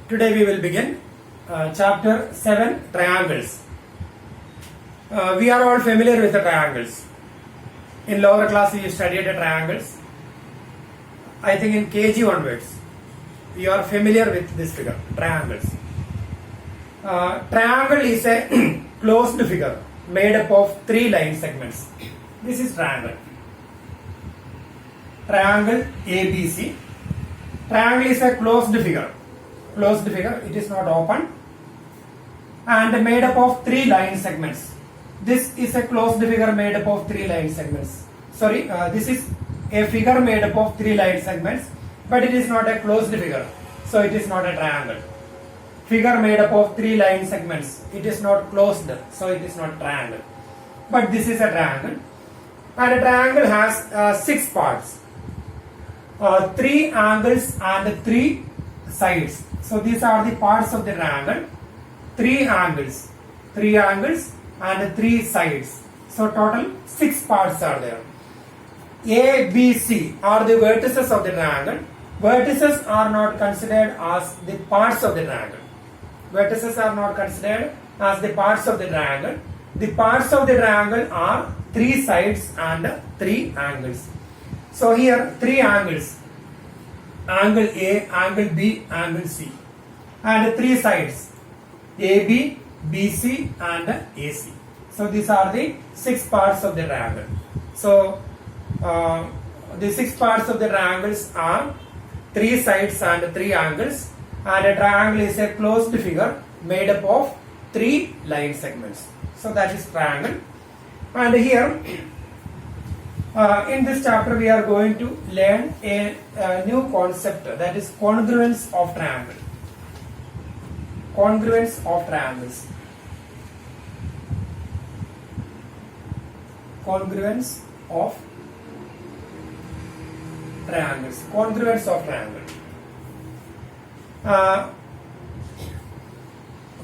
Today we will begin chapter 7 triangles. We are all familiar with the triangles. In lower class we studied the triangles. I think in KG onwards you are familiar with this figure, triangles. Triangle is a closed figure made up of 3 line segments. This is triangle. Triangle ABC. Triangle is a closed figure. Closed figure, it is not open, and made up of 3 line segments. This is a closed figure made up of 3 line segments. This is a figure made up of 3 line segments, but it is not a closed figure, so it is not a triangle. Figure made up of 3 line segments, it is not closed, so it is not triangle. But this is a triangle, and a triangle has 6 parts, 3 angles and 3 sides. So these are the parts of the triangle. 3 angles and 3 sides. So total 6 parts are there. A, B, C are the vertices of the triangle. Vertices are not considered as the parts of the triangle. Vertices are not considered as the parts of the triangle. The parts of the triangle are 3 sides and 3 angles. So here 3 angles. Angle A, angle B, angle C, and 3 sides, AB, BC and AC. So these are the 6 parts of the triangle. So the 6 parts of the triangles are 3 sides and 3 angles, and a triangle is a closed figure made up of 3 line segments. So that is triangle. And here in this chapter we are going to learn a new concept, that is congruence of triangle. Congruence of triangles. Congruence of triangles. Congruence of triangle.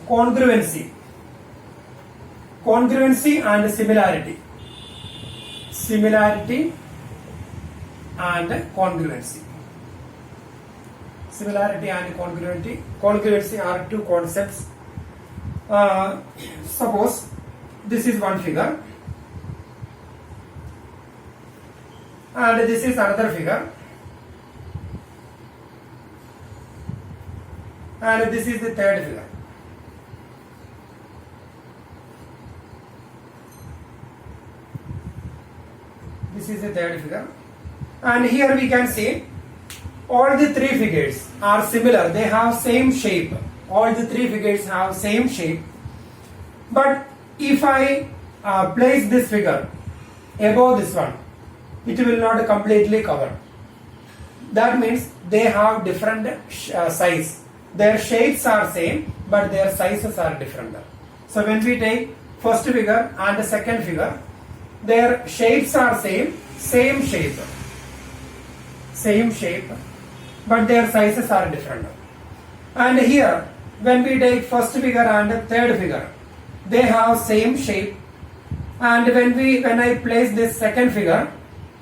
Congruency. Congruency and similarity. Similarity and congruency. Similarity and congruency are 2 concepts. Suppose this is one figure and this is another figure, and this is the third figure. This is the third figure, and here we can see all the 3 figures are similar. They have same shape. All the 3 figures have same shape. But if I place this figure above this one, it will not completely cover. That means they have different size. Their shapes are same, but their sizes are different. So when we take first figure and the second figure, their shapes are same shape, but their sizes are different. And here, when we take first figure and third figure, they have same shape. And when I place this second figure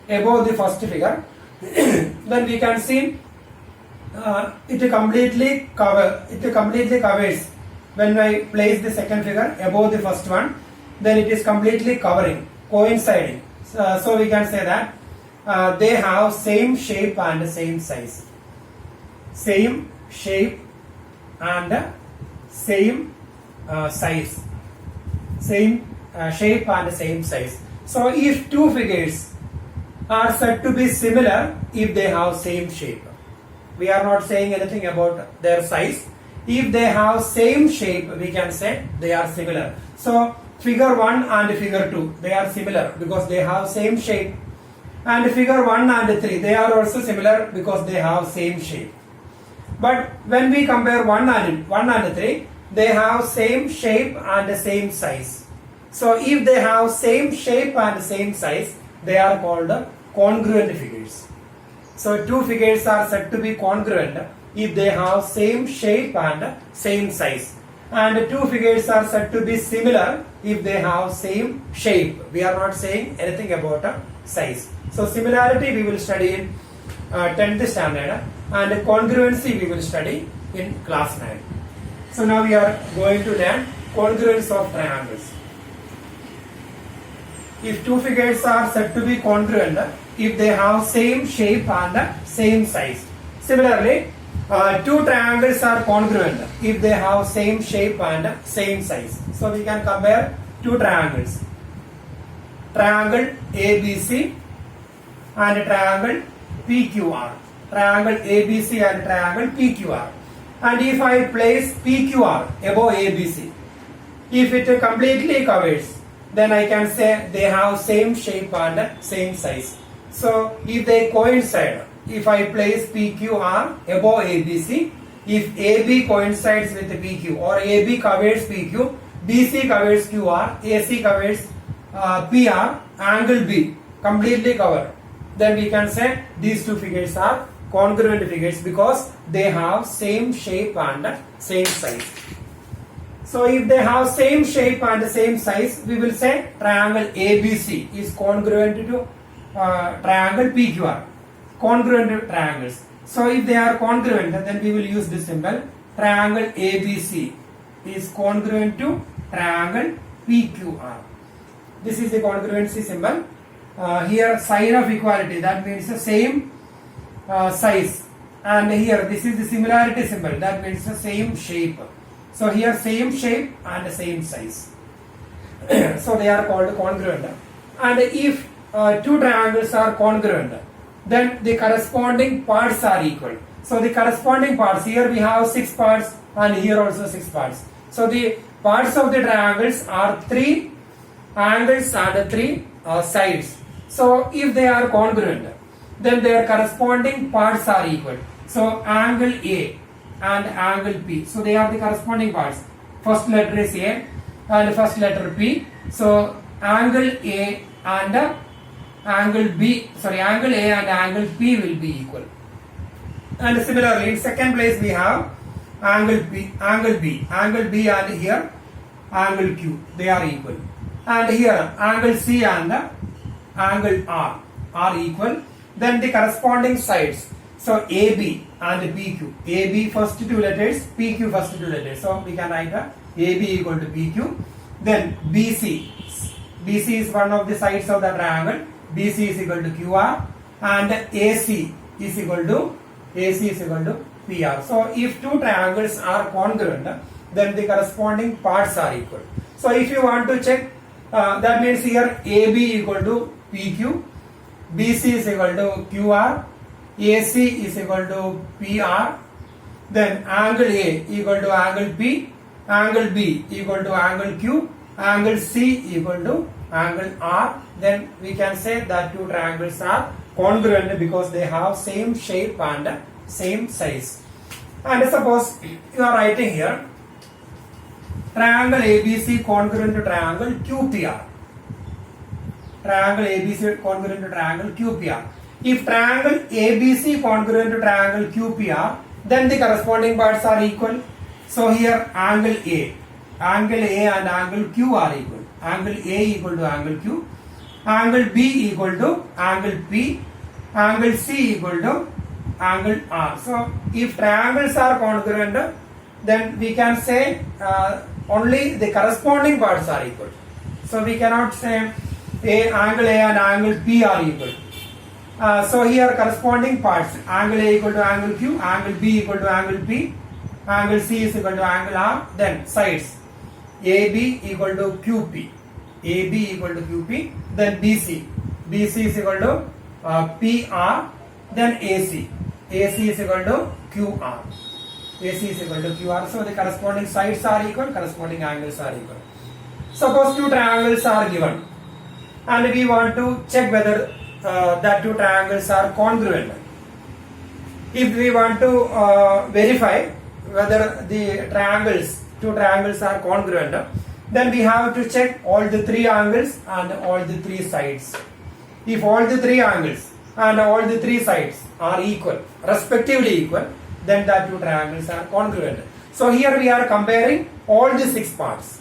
above the first figure, then we can see it completely covers. When I place the second figure above the first one, then it is completely covering, coinciding. So we can say that they have same shape and same size. Same shape and same size. Same shape and same size. So if 2 figures are said to be similar if they have same shape. We are not saying anything about their size. If they have same shape, we can say they are similar. So figure 1 and figure 2, they are similar because they have same shape. And figure 1 and 3, they are also similar because they have same shape. But when we compare 1 and 3, they have same shape and same size. So if they have same shape and same size, they are called congruent figures. So 2 figures are said to be congruent if they have same shape and same size. And 2 figures are said to be similar if they have same shape. We are not saying anything about size. So similarity we will study in 10th standard. and congruency we will study in class 9. So now we are going to learn congruence of triangles. If two figures are said to be congruent if they have same shape and same size. Similarly, two triangles are congruent if they have same shape and same size. So we can compare two triangles. Triangle ABC and triangle PQR. Triangle ABC and triangle PQR. And if I place PQR above ABC, if it completely covers, then I can say they have same shape and same size. So if they coincide, if I place PQR above ABC, if AB coincides with PQ or AB covers PQ, BC covers QR, AC covers PR, angle B completely covered, then we can say these two figures are congruent figures because they have same shape and same size. So if they have same shape and same size, we will say triangle ABC is congruent to triangle PQR. Congruent triangles. So if they are congruent, then we will use this symbol. Triangle ABC is congruent to triangle PQR. This is the congruency symbol. Here sign of equality, that means the same size. And here this is the similarity symbol, that means the same shape. So here same shape and same size. So they are called congruent. And if two triangles are congruent, then the corresponding parts are equal. So the corresponding parts, here we have 6 parts and here also 6 parts. So the parts of the triangles are 3 angles and 3 sides. So if they are congruent, then their corresponding parts are equal. So angle A and angle P. So they are the corresponding parts. First letter is A and first letter P. So angle A and angle A and angle P will be equal. And similarly, in second place we have angle B and here angle Q. They are equal. And here angle C and angle R are equal. Then the corresponding sides. So AB and PQ. AB first two letters, PQ first two letters. So we can write AB equal to PQ. Then BC. BC is one of the sides of the triangle. BC is equal to QR. And AC is equal to PR. So if two triangles are congruent, then the corresponding parts are equal. So if you want to check, that means here AB equal to PQ, BC is equal to QR, AC is equal to PR, then angle A equal to angle P, angle B equal to angle Q, angle C equal to angle R, then we can say that two triangles are congruent because they have same shape and same size. And suppose you are writing here triangle ABC congruent to triangle QPR. Triangle ABC congruent to triangle QPR. If triangle ABC congruent to triangle QPR, then the corresponding parts are equal. So here angle A and angle Q are equal. Angle A equal to angle Q, angle B equal to angle P, angle C equal to angle R. So if triangles are congruent, then we can say only the corresponding parts are equal. So we cannot say angle A and angle P are equal. So here corresponding parts, angle A equal to angle Q, angle B equal to angle P, angle C is equal to angle R, then sides AB equal to QP, AB equal to QP, then BC is equal to PR, then AC is equal to QR, AC is equal to QR. So the corresponding sides are equal, corresponding angles are equal. Suppose two triangles are given and we want to check whether that two triangles are congruent. If we want to verify whether the two triangles are congruent, then we have to check all the 3 angles and all the 3 sides. If all the 3 angles and all the 3 sides are equal, respectively equal, then that two triangles are congruent. So here we are comparing all the 6 parts,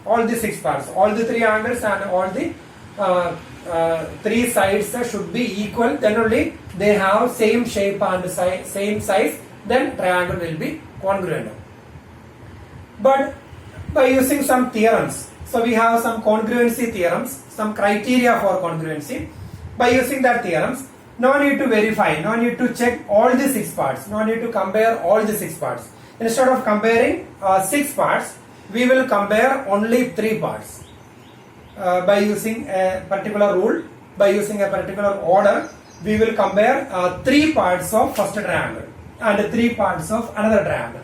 all the 3 angles and all the three sides should be equal, then only they have same shape and same size, then triangle will be congruent. But by using some theorems, so we have some congruency theorems, some criteria for congruency. By using that theorems, no need to verify, no need to check all the 6 parts, no need to compare all the 6 parts. Instead of comparing 6 parts, we will compare only 3 parts. By using a particular rule, by using a particular order, we will compare 3 parts of first triangle and 3 parts of another triangle.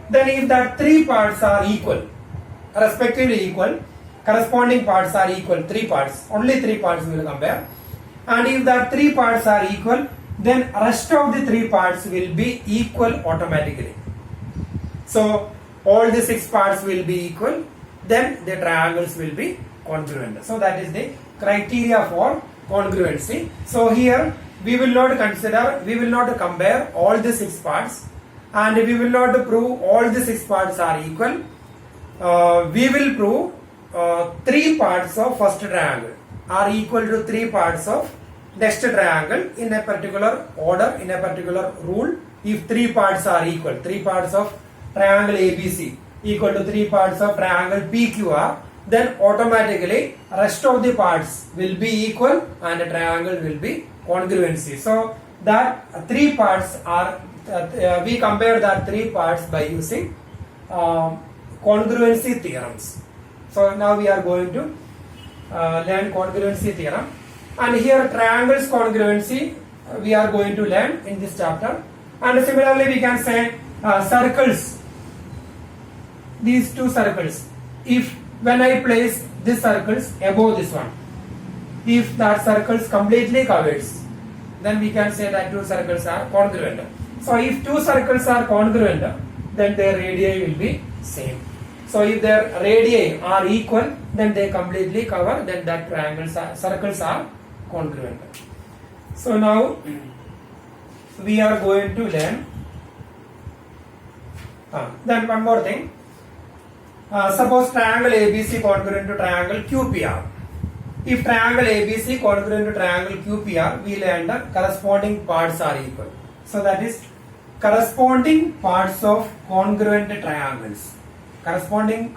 Then if that 3 parts are equal, respectively equal, corresponding parts are equal, 3 parts, only 3 parts we will compare. And if that 3 parts are equal, then rest of the 3 parts will be equal automatically. So all the 6 parts will be equal, then the triangles will be congruent. So that is the criteria for congruency. So here we will not consider, we will not compare all the 6 parts, and we will not prove all the 6 parts are equal. We will prove 3 parts of first triangle are equal to 3 parts of next triangle in a particular order, in a particular rule. If 3 parts are equal, 3 parts of triangle ABC equal to 3 parts of triangle PQR, then automatically rest of the parts will be equal and the triangle will be congruency. So that 3 parts are, we compare that 3 parts by using congruency theorems. So now we are going to learn congruency theorem, and here triangles congruency we are going to learn in this chapter. And similarly we can say circles, these 2 circles, if when I place these circles above this one, if that circles completely covers, then we can say that 2 circles are congruent. So if 2 circles are congruent, then their radii will be same. So if their radii are equal, then they completely cover, then that circles are congruent. So now we are going to learn. Then one more thing. Suppose triangle ABC congruent to triangle QPR. If triangle ABC congruent to triangle QPR, we learned the corresponding parts are equal. So that is corresponding parts of congruent triangles. Corresponding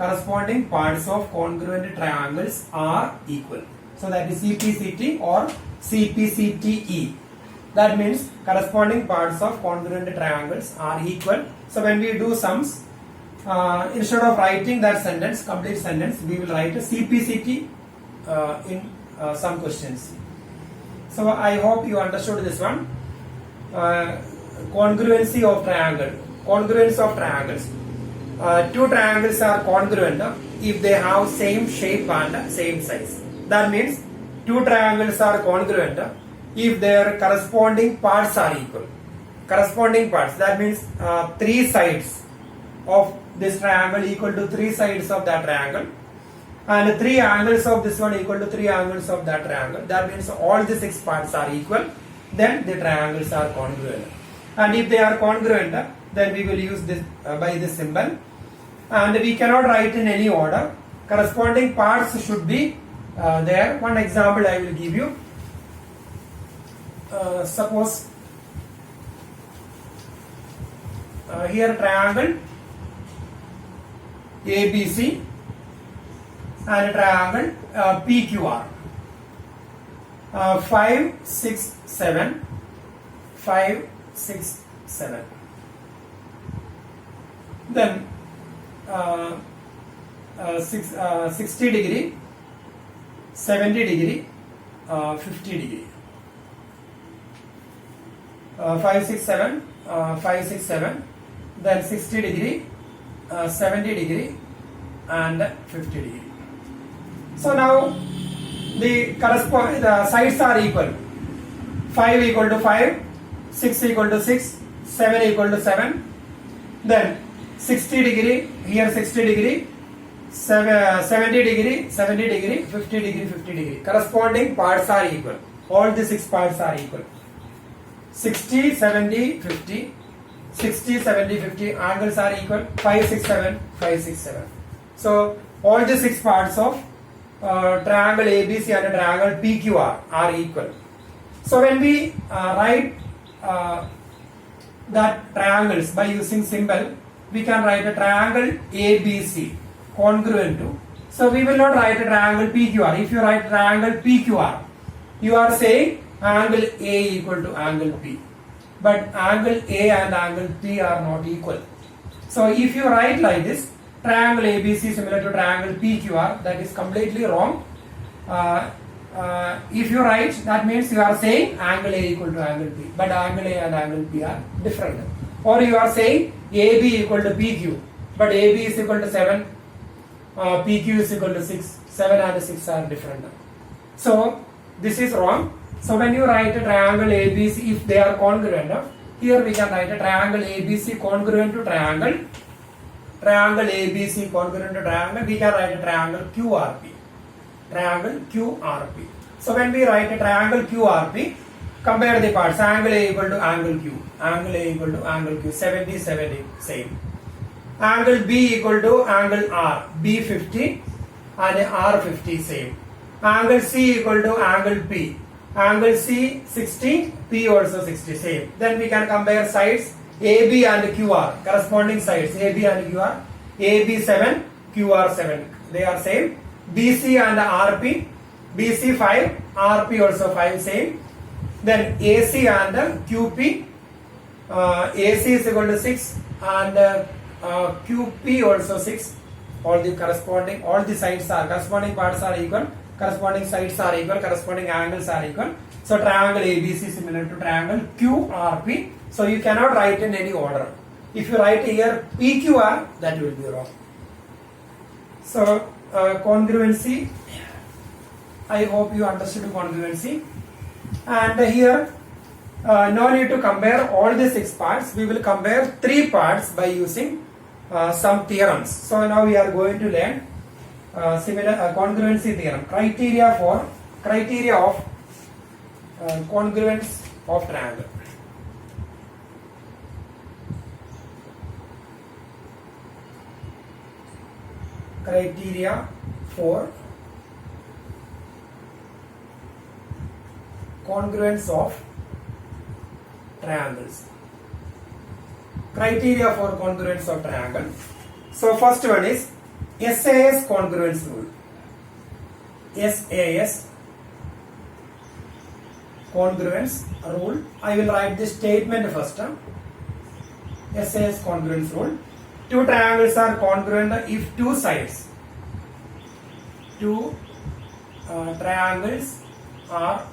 parts of congruent triangles are equal. So that is CPCT or CPCTE. That means corresponding parts of congruent triangles are equal. So when we do sums, instead of writing that sentence, complete sentence, we will write a CPCT in some questions. So I hope you understood this one. Congruency of triangle. Congruence of triangles. 2 triangles are congruent if they have same shape and same size. That means 2 triangles are congruent if their corresponding parts are equal. Corresponding parts, that means 3 sides of this triangle equal to 3 sides of that triangle, and 3 angles of this one equal to 3 angles of that triangle. That means all the 6 parts are equal, then the triangles are congruent. And if they are congruent, then we will use this by this symbol, and we cannot write in any order. Corresponding parts should be there. One example I will give you. Suppose here triangle ABC and triangle PQR. 5, 6, 7. 5, 6, 7. Then 60 degree, 70 degree, 50 degree. 5, 6, 7, 5, 6, 7. Then 60 degree, 70 degree, and 50 degree. So now the sides are equal. 5 equal to 5, 6 equal to 6, 7 equal to 7. Then 60 degree, here 60 degree, 70 degree, 70 degree, 50 degree, 50 degree. Corresponding parts are equal. All the 6 parts are equal. 60, 70, 50. 60, 70, 50 angles are equal. 5, 6, 7, 5, 6, 7. So all the 6 parts of triangle ABC and triangle PQR are equal. So when we write that triangles by using symbol, we can write a triangle ABC congruent to. So we will not write a triangle PQR. If you write triangle PQR, you are saying angle A equal to angle P. But angle A and angle P are not equal. So if you write like this, triangle ABC similar to triangle PQR, that is completely wrong. If you write, that means you are saying angle A equal to angle P, but angle A and angle P are different. Or you are saying AB equal to PQ, but AB is equal to 7, PQ is equal to 6, 7 and 6 are different. So this is wrong. So when you write a triangle ABC, if they are congruent, here we can write a triangle ABC congruent to triangle. Triangle ABC congruent to triangle, we can write a triangle QRP. Triangle QRP. So when we write a triangle QRP, compare the parts. Angle A equal to angle Q. Angle A equal to angle Q. 70, 70, same. Angle B equal to angle R. B 50 and R 50, same. Angle C equal to angle P. Angle C 60, P also 60, same. Then we can compare sides AB and QR, corresponding sides AB and QR. AB 7, QR 7, they are same. BC and RP, BC 5, RP also 5, same. Then AC and QP, AC is equal to 6 and QP also 6. All the sides are corresponding parts are equal, corresponding sides are equal, corresponding angles are equal. So triangle ABC is similar to triangle QRP. So you cannot write in any order. If you write here PQR, that will be wrong. So congruency, I hope you understood congruency. And here no need to compare all the 6 parts. We will compare 3 parts by using some theorems. So now we are going to learn similar congruency theorem. Criteria of congruence of triangle. Criteria for congruence of triangles. Criteria for congruence of triangle. So first one is SAS congruence rule. SAS congruence rule. I will write the statement first. SAS congruence rule. Two triangles are congruent if two sides. Two triangles are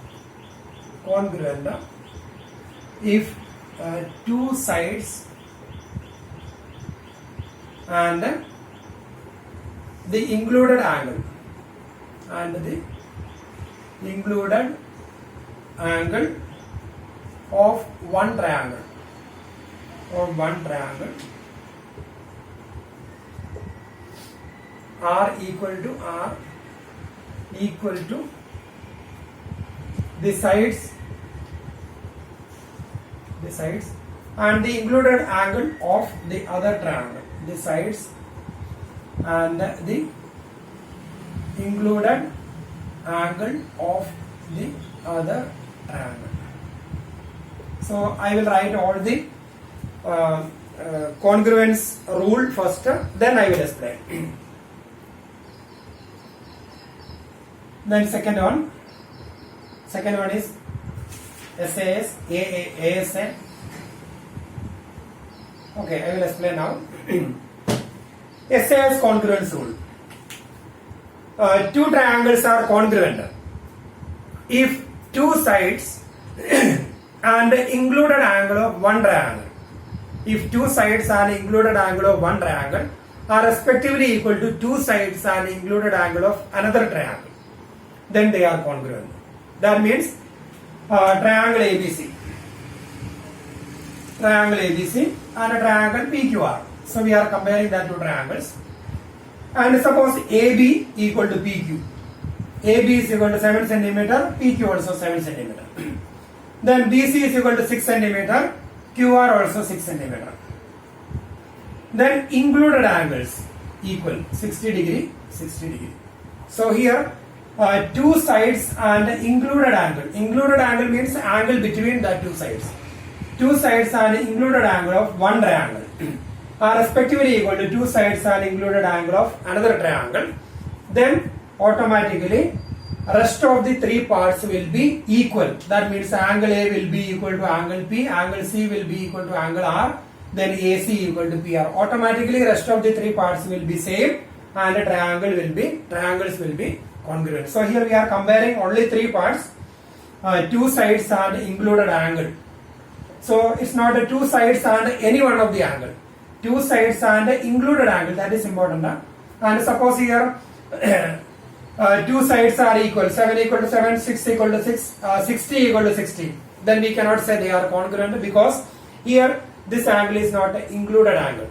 congruent if two sides and the included angle of one triangle are equal to the sides and the included angle of the other triangle. The sides and the included angle of the other triangle. So I will write all the congruence rule first, then I will explain. Then second one is SAS, ASA. Okay, I will explain now. SAS congruence rule. Two triangles are congruent if two sides and included angle of one triangle. If two sides and included angle of one triangle are respectively equal to two sides and included angle of another triangle, then they are congruent. That means triangle ABC and a triangle PQR. So we are comparing that two triangles. And suppose AB equal to PQ. AB is equal to 7 centimeter, PQ also 7 centimeter. Then BC is equal to 6 centimeter, QR also 6 centimeter. Then included angles equal 60 degree, 60 degree. So here two sides and included angle. Included angle means angle between the two sides. Two sides and included angle of one triangle are respectively equal to two sides and included angle of another triangle. Then automatically rest of the three parts will be equal. That means angle A will be equal to angle P, angle C will be equal to angle R, then AC equal to PR. Automatically rest of the three parts will be same and the triangles will be congruent. So here we are comparing only three parts, two sides and included angle. So it's not a two sides and any one of the angle. Two sides and included angle, that is important. And suppose here two sides are equal, 7 equal to 7, 6 equal to 6, 60 equal to 60. Then we cannot say they are congruent because here this angle is not an included angle.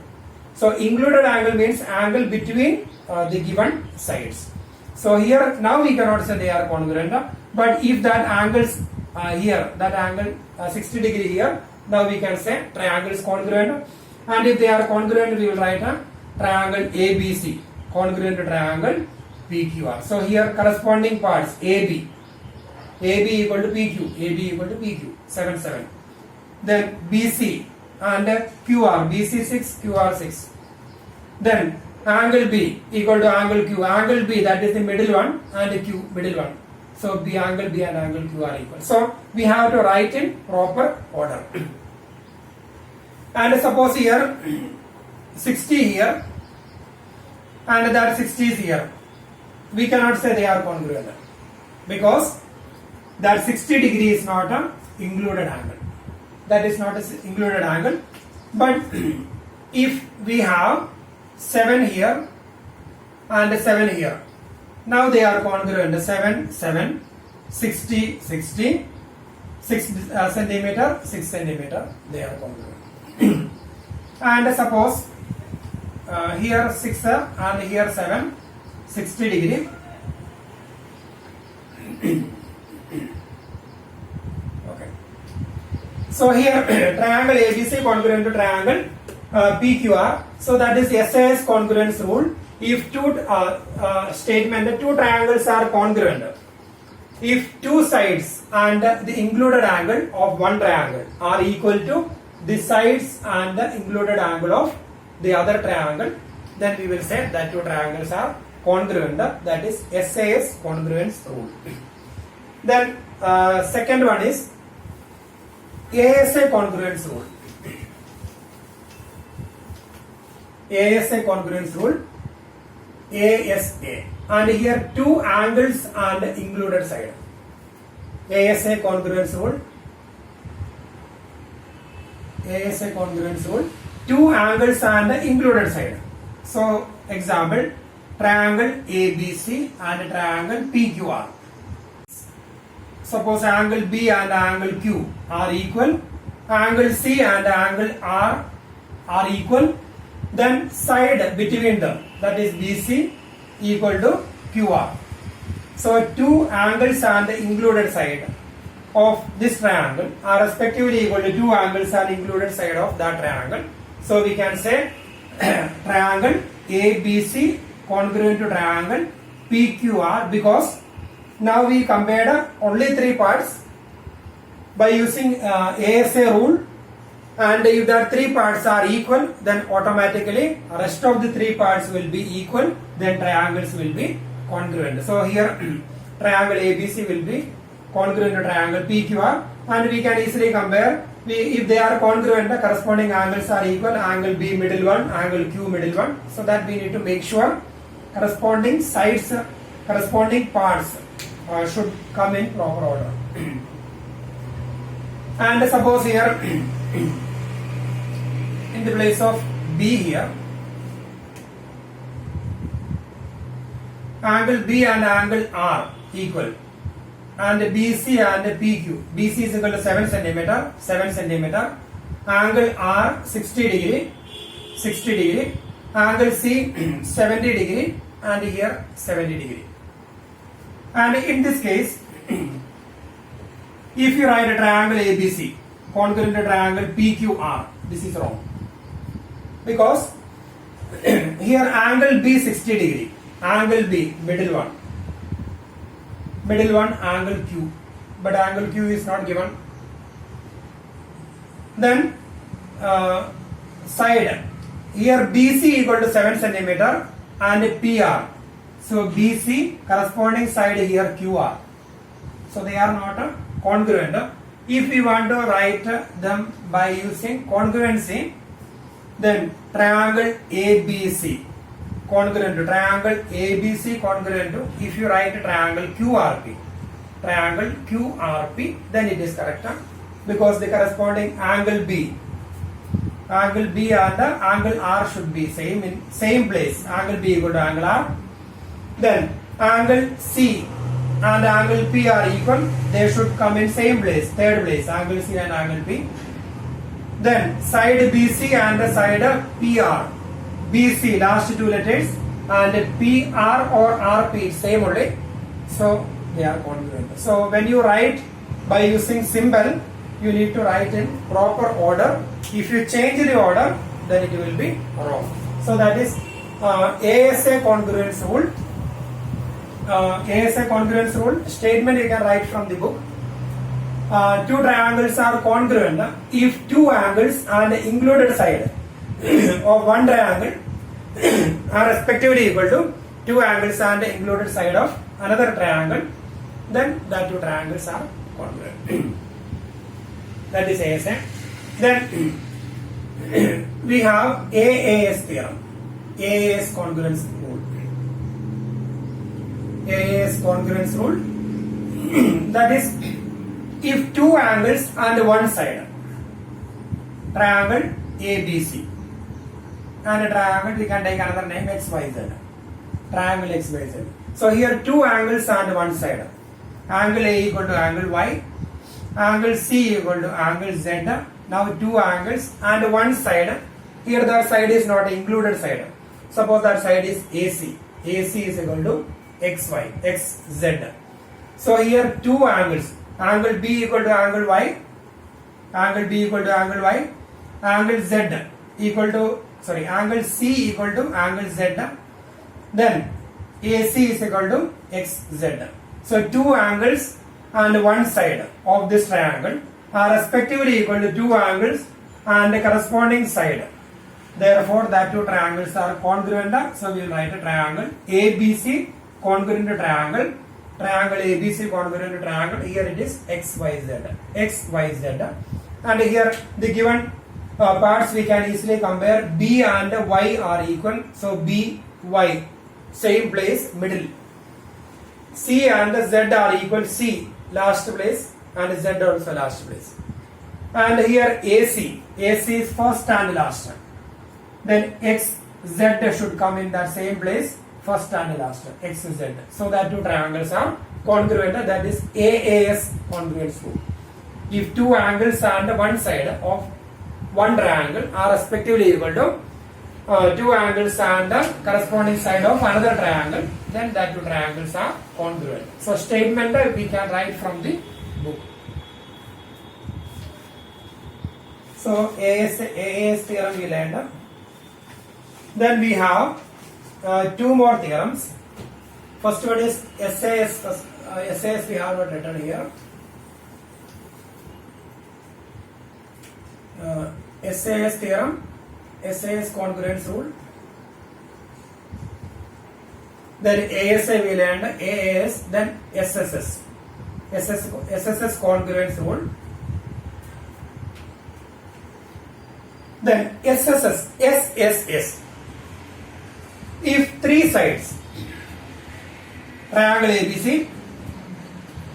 So included angle means angle between the given sides. So here now we cannot say they are congruent. But if that angles here, that angle 60 degree here, now we can say triangle is congruent. And if they are congruent, we will write a triangle ABC, congruent to triangle PQR. So here corresponding parts AB equal to PQ, AB equal to PQ, 7, 7. Then BC and QR, BC 6, QR 6. Then angle B equal to angle Q, angle B that is the middle one and Q middle one. So B angle B and angle Q are equal. So we have to write in proper order. And suppose here 60 here and that 60 is here. We cannot say they are congruent because that 60 degree is not an included angle. That is not an included angle. But if we have 7 here and 7 here, now they are congruent. 7, 7, 60, 60, 6 centimeter, 6 centimeter, they are congruent. And suppose here 6 and here 7, 60 degree. Okay. So here triangle ABC congruent to triangle PQR. So that is SAS congruence rule. If two two triangles are congruent, if two sides and the included angle of one triangle are equal to the sides and the included angle of the other triangle, then we will say that two triangles are congruent. That is SAS congruence rule. Then second one is ASA congruence rule. ASA congruence rule, ASA, and here two angles and included side. ASA congruence rule, ASA congruence rule, two angles and included side. So example, triangle ABC and triangle PQR. Suppose angle B and angle Q are equal, angle C and angle R are equal, then side between them, that is BC equal to QR. So two angles and the included side of this triangle are respectively equal to two angles and included side of that triangle. So we can say triangle ABC congruent to triangle PQR, because now we compared only three parts by using ASA rule, and if the three parts are equal, then automatically rest of the three parts will be equal, then triangles will be congruent. So here triangle ABC will be congruent to triangle PQR, and we can easily compare. If they are congruent, the corresponding angles are equal, angle B middle one, angle Q middle one, so that we need to make sure corresponding sides, corresponding parts should come in proper order. And suppose here in the place of B here, angle B and angle R equal, and BC and PQ. BC is equal to 7 centimeter, 7 centimeter. Angle R 60 degree, 60 degree. Angle C 70 degree, and here 70 degree. And in this case, if you write a triangle ABC congruent to triangle PQR, this is wrong, because here angle B 60 degree, angle B middle one, middle one angle Q, but angle Q is not given. Then side, here BC equal to 7 centimeter and PR. So BC corresponding side here QR. So they are not congruent. If we want to write them by using congruency, then triangle ABC congruent to triangle ABC congruent to, if you write triangle QRP, then it is correct, because the corresponding angle B and angle R should be same in same place. Angle B equal to angle R. Then angle C and angle P are equal. They should come in same place, third place. Angle C and angle P. Then side BC and the side PR. BC last two letters and PR or RP same only. So they are congruent. So when you write by using symbol, you need to write in proper order. If you change the order, then it will be wrong. So that is ASA congruence rule. ASA congruence rule statement you can write from the book. Two triangles are congruent if two angles and included side of one triangle are respectively equal to two angles and included side of another triangle, then the two triangles are congruent. That is ASA. Then we have AAS theorem. AAS congruence rule. AAS congruence rule. That is, if two angles and one side, triangle ABC, and a triangle, we can take another name XYZ, triangle XYZ. So here two angles and one side, angle A equal to angle Y, angle C equal to angle Z. Now two angles and one side. Here the side is not included side. Suppose that side is AC. AC is equal to XY, XZ. So here two angles. Angle B equal to angle Y. Angle B equal to angle Y. Angle Z equal to, angle C equal to angle Z. Then AC is equal to XZ. So two angles and one side of this triangle are respectively equal to two angles and the corresponding side. Therefore, that two triangles are congruent. So we will write a triangle ABC congruent to triangle. Triangle ABC congruent to triangle. Here it is XYZ. XYZ. And here the given parts we can easily compare. B and Y are equal. So B, Y, same place, middle. C and Z are equal. C, last place, and Z also last place. And here AC is first and last. Then XZ should come in that same place, first and last, XZ. So that two triangles are congruent. That is AAS congruence rule. If two angles and one side of one triangle are respectively equal to two angles and the corresponding side of another triangle, then that two triangles are congruent. So statement we can write from the book. So AAS theorem we learned. Then we have two more theorems. First one is SAS. SAS we have not written here. SAS theorem, SAS congruence rule. Then ASA we learned, AAS, then SSS. SSS congruence rule. Then SSS. If three sides, triangle ABC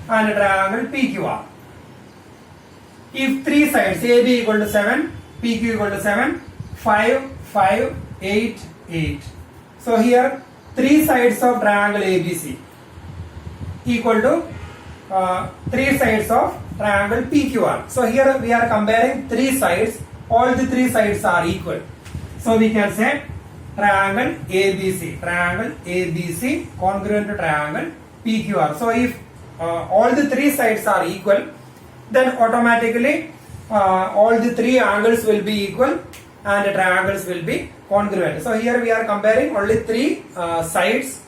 and triangle PQR. If three sides, AB equal to 7, PQ equal to 7, 5, 5, 8, 8. So here three sides of triangle ABC equal to three sides of triangle PQR. So here we are comparing three sides. All the three sides are equal. So we can say triangle ABC congruent to triangle PQR. So if all the three sides are equal, then automatically all the three angles will be equal and the triangles will be congruent. So here we are comparing only three sides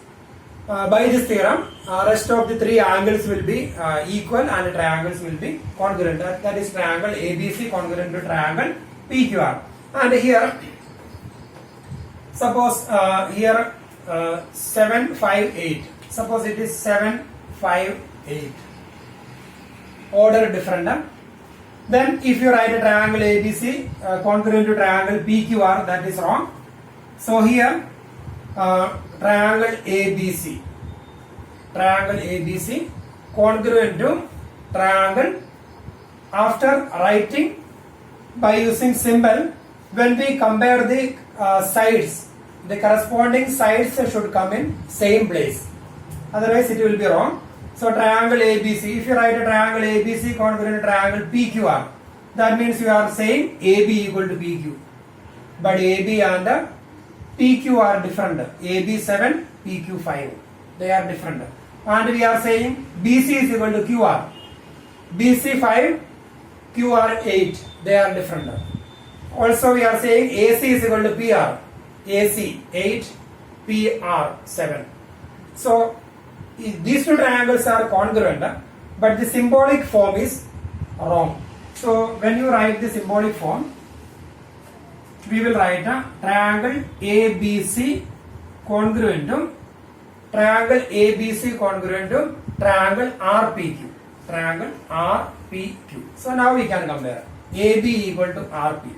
by this theorem, rest of the three angles will be equal and triangles will be congruent. That is triangle ABC congruent to triangle PQR. And here, suppose here 7, 5, 8. Suppose it is 7, 5, 8. Order different. Then if you write a triangle ABC congruent to triangle PQR, that is wrong. So here triangle ABC congruent to triangle. After writing by using symbol, when we compare the sides, the corresponding sides should come in same place, otherwise it will be wrong. So triangle ABC, if you write a triangle ABC congruent to triangle PQR, that means you are saying AB equal to PQ, but AB and PQ are different. AB 7, PQ 5. They are different. And we are saying BC is equal to QR. BC 5, QR 8. They are different. Also we are saying AC is equal to PR. AC 8, PR 7. So these two triangles are congruent, but the symbolic form is wrong. So when you write the symbolic form, we will write a triangle ABC congruent to triangle ABC congruent to triangle RPQ. Triangle RPQ. So now we can compare. AB equal to RP.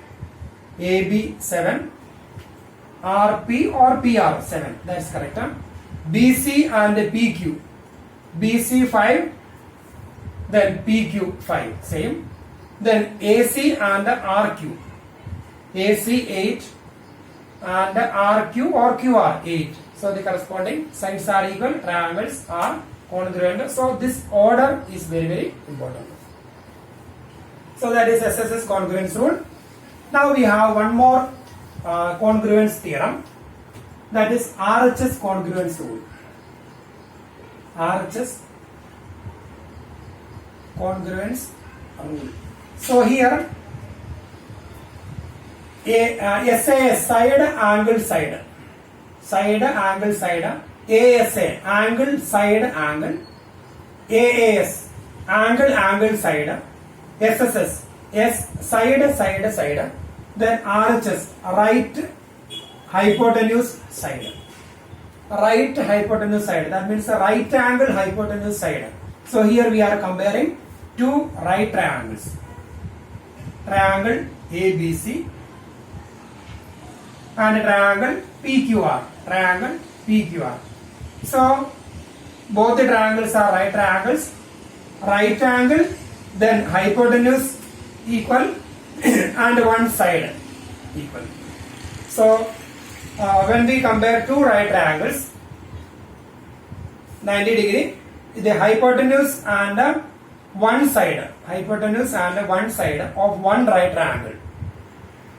AB 7, RP or PR 7. That's correct. BC and PQ. BC 5, then PQ 5. Same. Then AC and RQ. AC 8 and RQ or QR 8. So the corresponding sides are equal, triangles are congruent. So this order is very, very important. So that is SSS congruence rule. Now we have one more congruence theorem, that is RHS congruence rule. RHS congruence rule. So here SAS side angle side, side angle side, ASA angle side angle, AAS angle angle side, SSS S side side side, then RHS right hypotenuse side, right hypotenuse side, that means the right angle hypotenuse side. So here we are comparing two right triangles, triangle ABC and triangle PQR, triangle PQR. So both the triangles are right triangles, right angle, then hypotenuse equal and one side equal. So when we compare two right triangles 90 degree, the hypotenuse and one side, hypotenuse and one side of one right triangle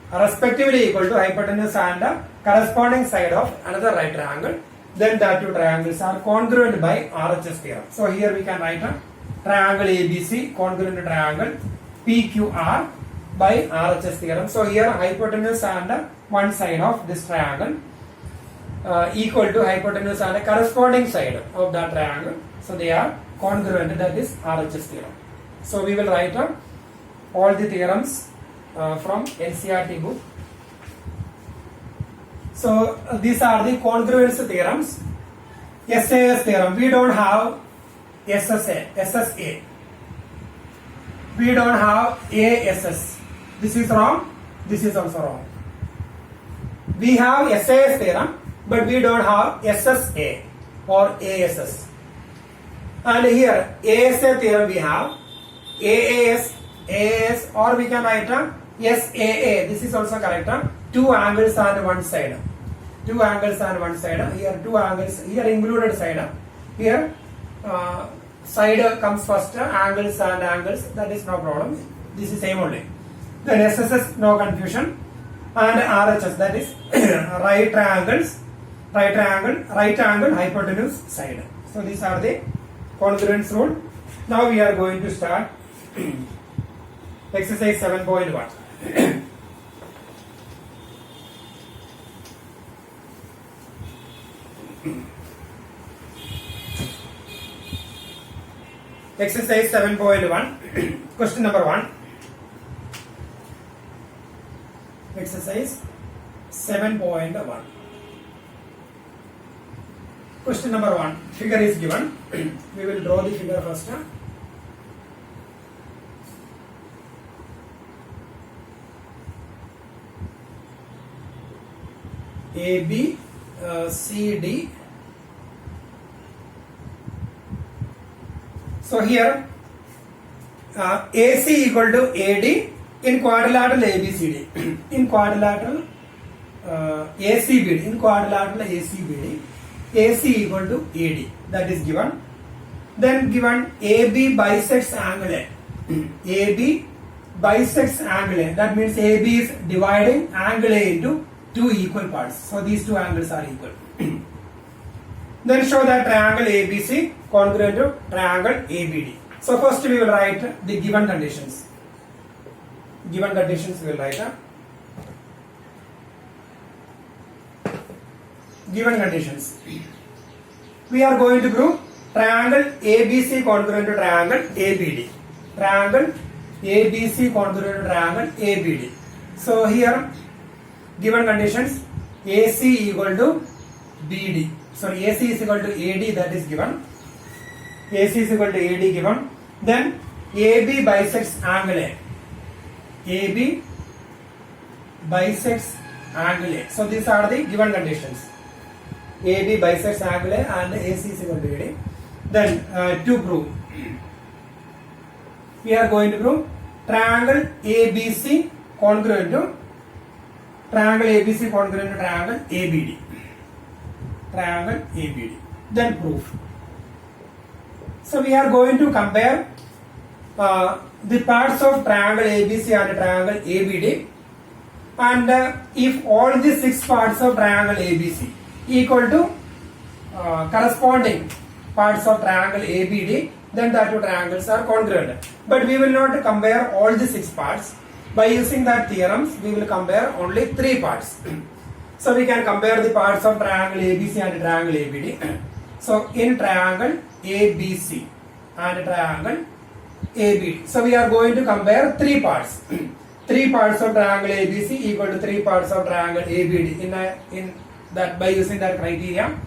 respectively equal to hypotenuse and corresponding side of another right triangle, then the two triangles are congruent by RHS theorem. So here we can write a triangle ABC congruent to triangle PQR by RHS theorem. So here hypotenuse and one side of this triangle equal to hypotenuse and a corresponding side of that triangle. So they are congruent, that is RHS theorem. So we will write all the theorems from NCERT book. So these are the congruence theorems. SAS theorem, we don't have SSA. We don't have ASS. This is wrong. This is also wrong. We have SAS theorem, but we don't have SSA or ASS. And here ASA theorem we have AAS, AAS, or we can write SAA. This is also correct. Two angles on one side. Two angles on one side. Here two angles. Here included side. Here side comes first. Angles and angles. That is no problem. This is same only. Then SSS, no confusion. And RHS, that is right triangles, right triangle, right angle, hypotenuse, side. So these are the congruence rule. Now we are going to start exercise 7.1. Exercise 7.1. Question number 1. Exercise 7.1. Question number 1. Figure is given. We will draw the figure first. A, B, C, D. So here AC equal to AD in quadrilateral ABCD. In quadrilateral ACBD. In quadrilateral ACBD. AC equal to AD. That is given. Then given AB bisects angle A. AB bisects angle A. That means AB is dividing angle A into two equal parts. So these two angles are equal. Then show that triangle ABC congruent to triangle ABD. So first we will write the given conditions. Given conditions we will write. Given conditions. We are going to prove triangle ABC congruent to triangle ABD. Triangle ABC congruent to triangle ABD. So here given conditions AC equal to BD. Sorry, AC is equal to AD, that is given. AC is equal to AD given. Then AB bisects angle A. AB bisects angle A. So these are the given conditions. AB bisects angle A and AC is equal to AD. Then to prove, we are going to prove triangle ABC congruent to triangle ABD. Triangle ABD. Then proof. So we are going to compare the parts of triangle ABC and triangle ABD, and if all the 6 parts of triangle ABC equal to corresponding parts of triangle ABD, then the two triangles are congruent. But we will not compare all the 6 parts. By using that theorems, we will compare only 3 parts. So we can compare the parts of triangle ABC and triangle ABD. So in triangle ABC and triangle ABD. So we are going to compare 3 parts. 3 parts of triangle ABC equal to 3 parts of triangle ABD. In that, by using that criteria,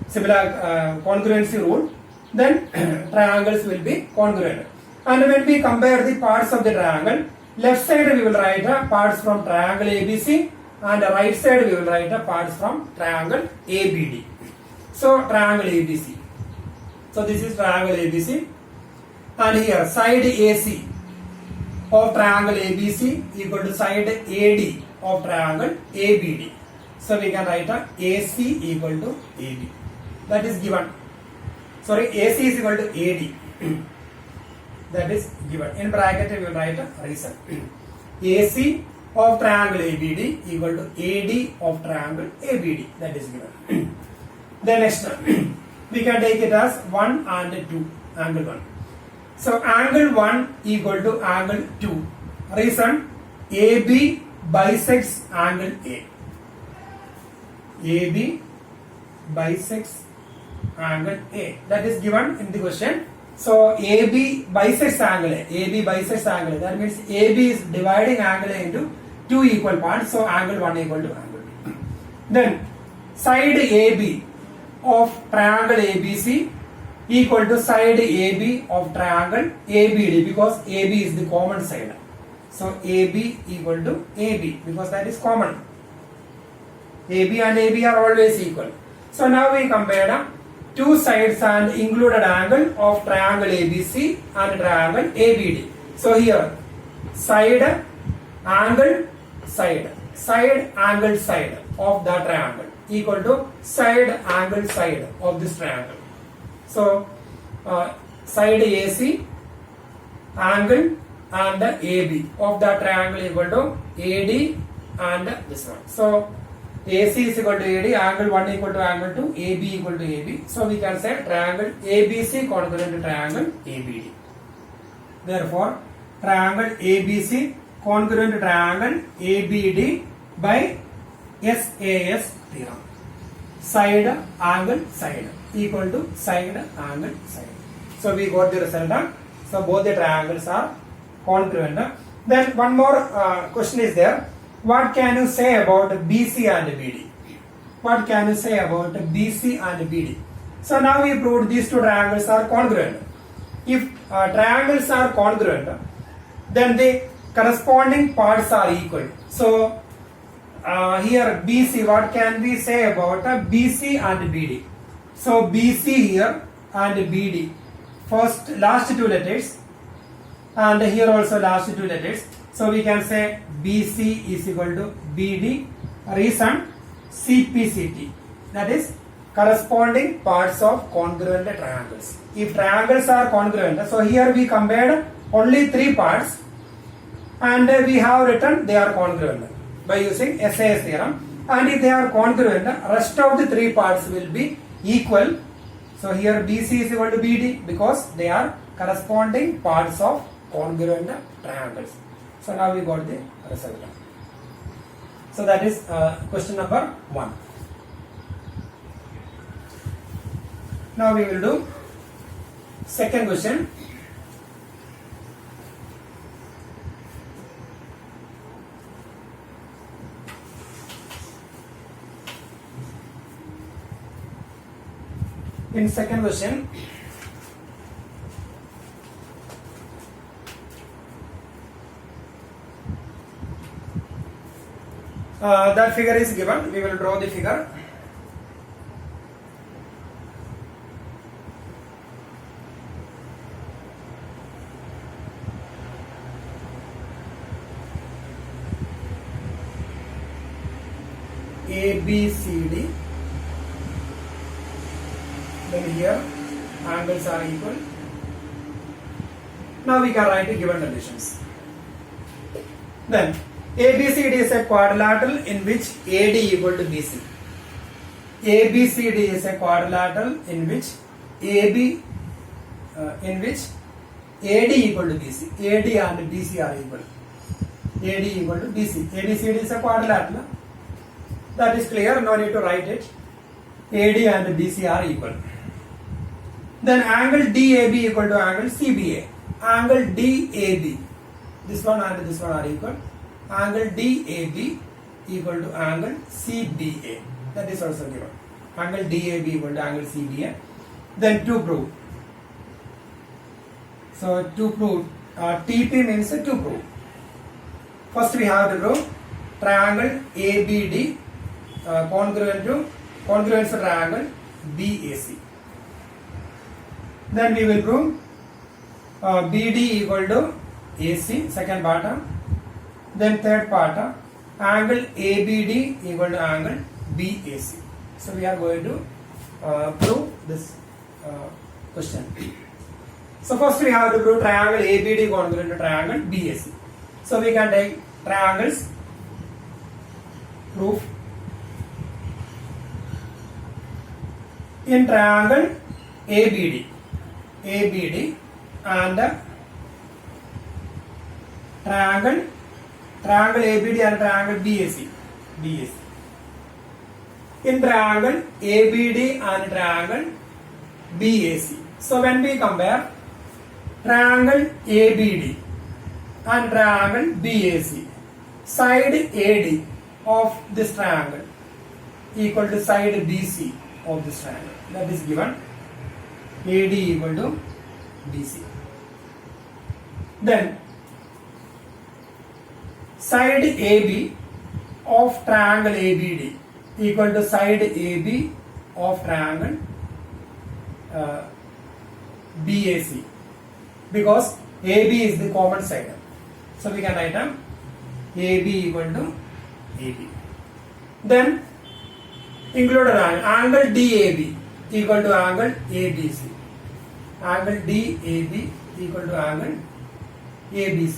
similar congruency rule, then triangles will be congruent. And when we compare the parts of the triangle, left side we will write parts from triangle ABC, and the right side we will write parts from triangle ABD. So triangle ABC. So this is triangle ABC, and here side AC of triangle ABC equal to side AD of triangle ABD. So we can write AC equal to AB. That is given. Sorry, AC is equal to AD. That is given. In bracket we will write a reason. AC of triangle ABD equal to AD of triangle ABD. That is given. Then next we can take it as 1 and 2. Angle 1. So angle 1 equal to angle 2. Reason, AB bisects angle A. AB bisects angle A. That is given in the question. So AB bisects angle A. AB bisects angle A. That means AB is dividing angle A into two equal parts. So angle 1 equal to angle 2. Then side AB of triangle ABC equal to side AB of triangle ABD, because AB is the common side. So AB equal to AB because that is common. AB and AB are always equal. So now we compare two sides and included angle of triangle ABC and triangle ABD. So here side angle side angle side of the triangle equal to side angle side of this triangle. So side AC angle and AB of the triangle equal to AD and this one. So AC is equal to AD, angle 1 equal to angle 2, AB equal to AB. So we can say triangle ABC congruent to triangle ABD. Therefore, triangle ABC congruent to triangle ABD by SAS theorem. Side angle side equal to side angle side. So we got the result. So both the triangles are congruent. Then one more question is there. What can you say about BC and BD? What can you say about BC and BD? So now we proved these two triangles are congruent. If triangles are congruent, then the corresponding parts are equal. So here BC, what can we say about BC and BD? So BC here and BD, first last two letters, and here also last two letters. So we can say BC is equal to BD. Reason CPCT, that is corresponding parts of congruent triangles. If triangles are congruent, so here we compared only three parts and we have written they are congruent by using SAS theorem. And if they are congruent, rest of the three parts will be equal. So here BC is equal to BD because they are corresponding parts of congruent triangles. So now we got the result. So that is question number 1. Now we will do second question. In second question, that figure is given. We will draw the figure. ABCD. Then here angles are equal. Now we can write the given conditions. Then ABCD is a quadrilateral in which AD equal to BC. ABCD is a quadrilateral in which AD equal to BC. AD and BC are equal. AD equal to BC. ABCD is a quadrilateral. That is clear. No need to write it. AD and BC are equal. Then angle DAB equal to angle CBA. Angle DAB, this one and this one are equal. Angle DAB equal to angle CBA. That is also given. Angle DAB equal to angle CBA. Then to prove. So to prove, TP means to prove. First we have to prove triangle ABD congruent to triangle BAC. Then we will prove BD equal to AC, second part. Then third part, angle ABD equal to angle BAC. So we are going to prove this question. So first we have to prove triangle ABD congruent to triangle BAC. So we can take triangles, proof. In triangle ABD and triangle ABD and triangle BAC. In triangle ABD and triangle BAC. So when we compare triangle ABD and triangle BAC, side AD of this triangle equal to side BC of this triangle. That is given. AD equal to BC. Then side AB of triangle ABD equal to side AB of triangle BAC, because AB is the common side. So we can write AB equal to AB. Then include angle DAB equal to angle ABC. Angle DAB equal to angle ABC.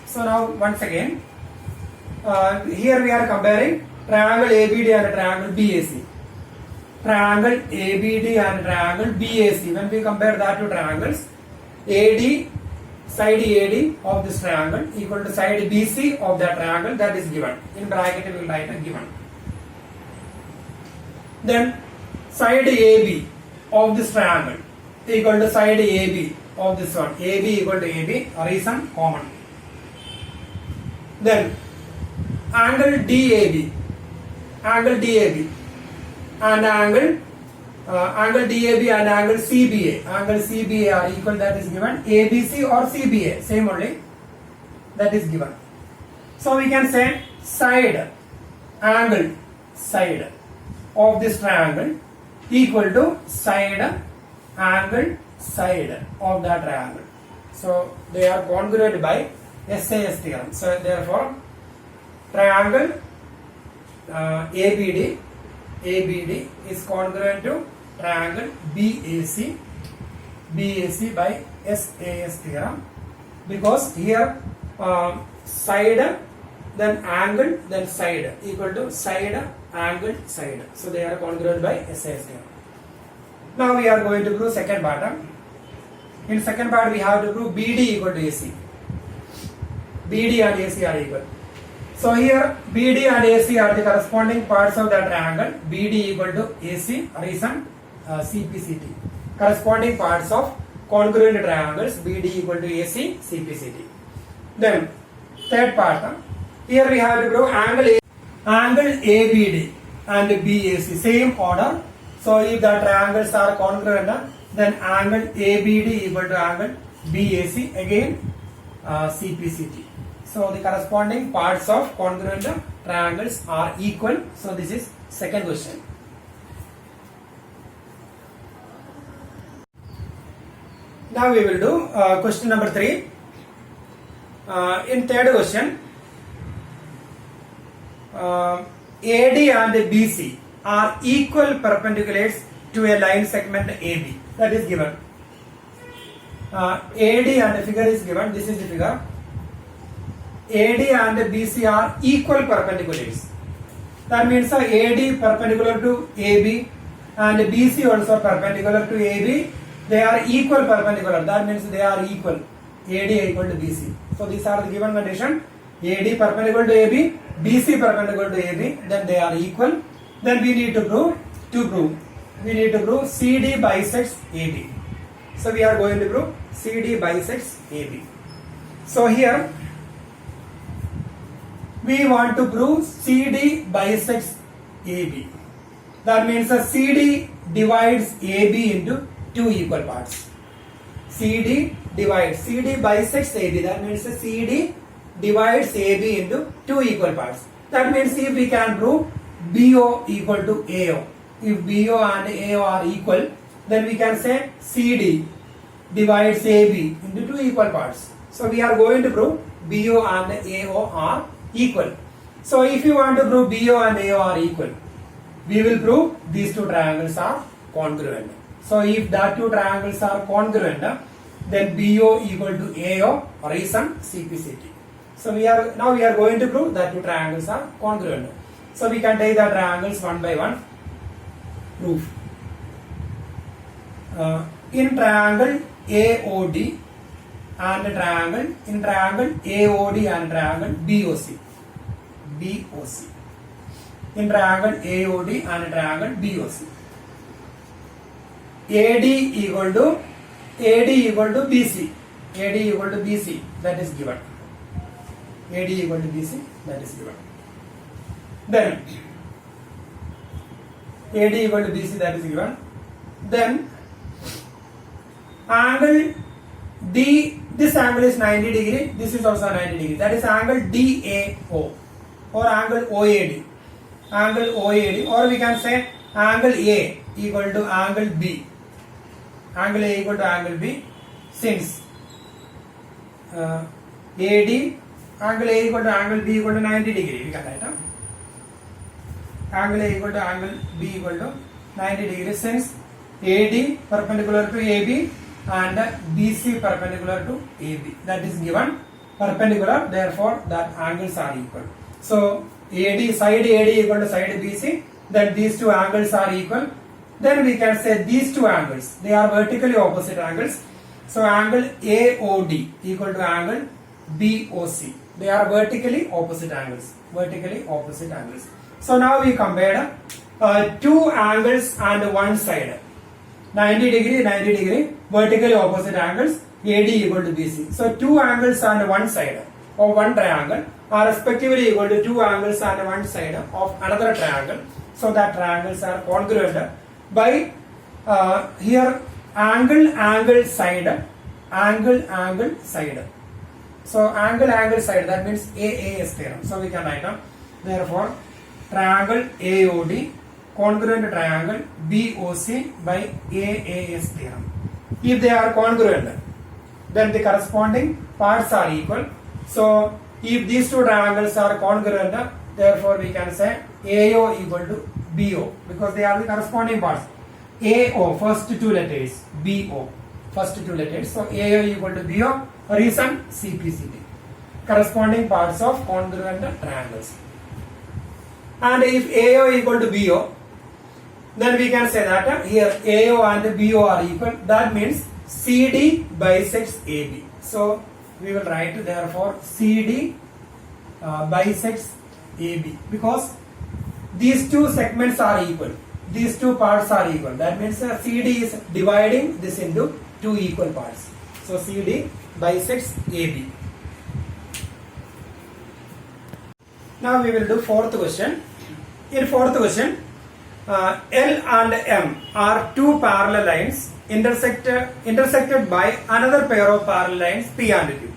So now once again, here we are comparing triangle ABD and triangle BAC. Triangle ABD and triangle BAC. When we compare that to triangles, AD, side AD of this triangle equal to side BC of that triangle, that is given. In bracket we will write a given. Then side AB of this triangle equal to side AB of this one. AB equal to AB, reason common. Then angle DAB and angle DAB and angle CBA. Angle CBA are equal, that is given. ABC or CBA, same only, that is given. So we can say angle side of this triangle equal to angle side of that triangle. So they are congruent by SAS theorem. So therefore triangle ABD is congruent to triangle BAC by SAS theorem, because here side then angle then side equal to angle side. So they are congruent by SAS theorem. Now we are going to prove second part. In second part we have to prove BD equal to AC. BD and AC are equal. So here BD and AC are the corresponding parts of that triangle. BD equal to AC, reason CPCT. Corresponding parts of congruent triangles, BD equal to AC, CPCT. Then third part, here we have to prove angle ABD and BAC, same order. So if the triangles are congruent, then angle ABD equal to angle BAC, again CPCT. So the corresponding parts of congruent triangles are equal. So this is second question. Now we will do question number 3. In third question, AD and BC are equal perpendiculars to a line segment AB. That is given. AD and the figure is given. This is the figure. AD and BC are equal perpendiculars. That means AD perpendicular to AB and BC also perpendicular to AB. They are equal perpendicular. That means they are equal. AD equal to BC. So these are the given condition. AD perpendicular to AB, BC perpendicular to AB. Then they are equal. Then we need to prove. We need to prove CD bisects AB. So we are going to prove CD bisects AB. So here we want to prove CD bisects AB. That means CD divides AB into two equal parts. CD bisects AB. That means CD divides AB into two equal parts. That means if we can prove BO equal to AO. If BO and AO are equal, then we can say CD divides AB into two equal parts. So we are going to prove BO and AO are equal. So if you want to prove BO and AO are equal, we will prove these two triangles are congruent. So if that two triangles are congruent, then BO equal to AO, reason CPCT. So we are going to prove that two triangles are congruent. So we can take the triangles one by one. Proof. In triangle AOD and triangle AOD and triangle BOC. In triangle AOD and triangle BOC. AD equal to BC. AD equal to BC, that is given. AD equal to BC, that is given. Then AD equal to BC, that is given. Then angle D, this angle is 90 degree, this is also 90 degree. That is angle DAO or angle OAD. Angle OAD, or we can say angle A equal to angle B. Angle A equal to angle B, since AD, angle A equal to angle B equal to 90 degree. We can write angle A equal to angle B equal to 90 degree, since AD perpendicular to AB and BC perpendicular to AB. That is given perpendicular, therefore that angles are equal. So side AD equal to side BC, then these two angles are equal. Then we can say these two angles, they are vertically opposite angles. So angle AOD equal to angle BOC. They are vertically opposite angles. So now we compared two angles and one side. 90 degree, 90 degree, vertically opposite angles, AD equal to BC. So two angles on one side of one triangle are respectively equal to two angles on one side of another triangle. So that triangles are congruent by here angle side, angle side. So angle side, that means AAS theorem. So we can write down, therefore triangle AOD congruent triangle BOC by AAS theorem. If they are congruent, then the corresponding parts are equal. So if these two triangles are congruent, therefore we can say AO equal to BO, because they are the corresponding parts. AO, first two letters, BO, first two letters. So AO equal to BO, reason CPCT, corresponding parts of congruent triangles. And if AO equal to BO, then we can say that here AO and BO are equal. That means CD bisects AB. So we will write therefore CD bisects AB, because these two segments are equal. These two parts are equal. That means CD is dividing this into two equal parts. So CD bisects AB. Now we will do fourth question. In fourth question, L and M are two parallel lines intersected by another pair of parallel lines P and Q.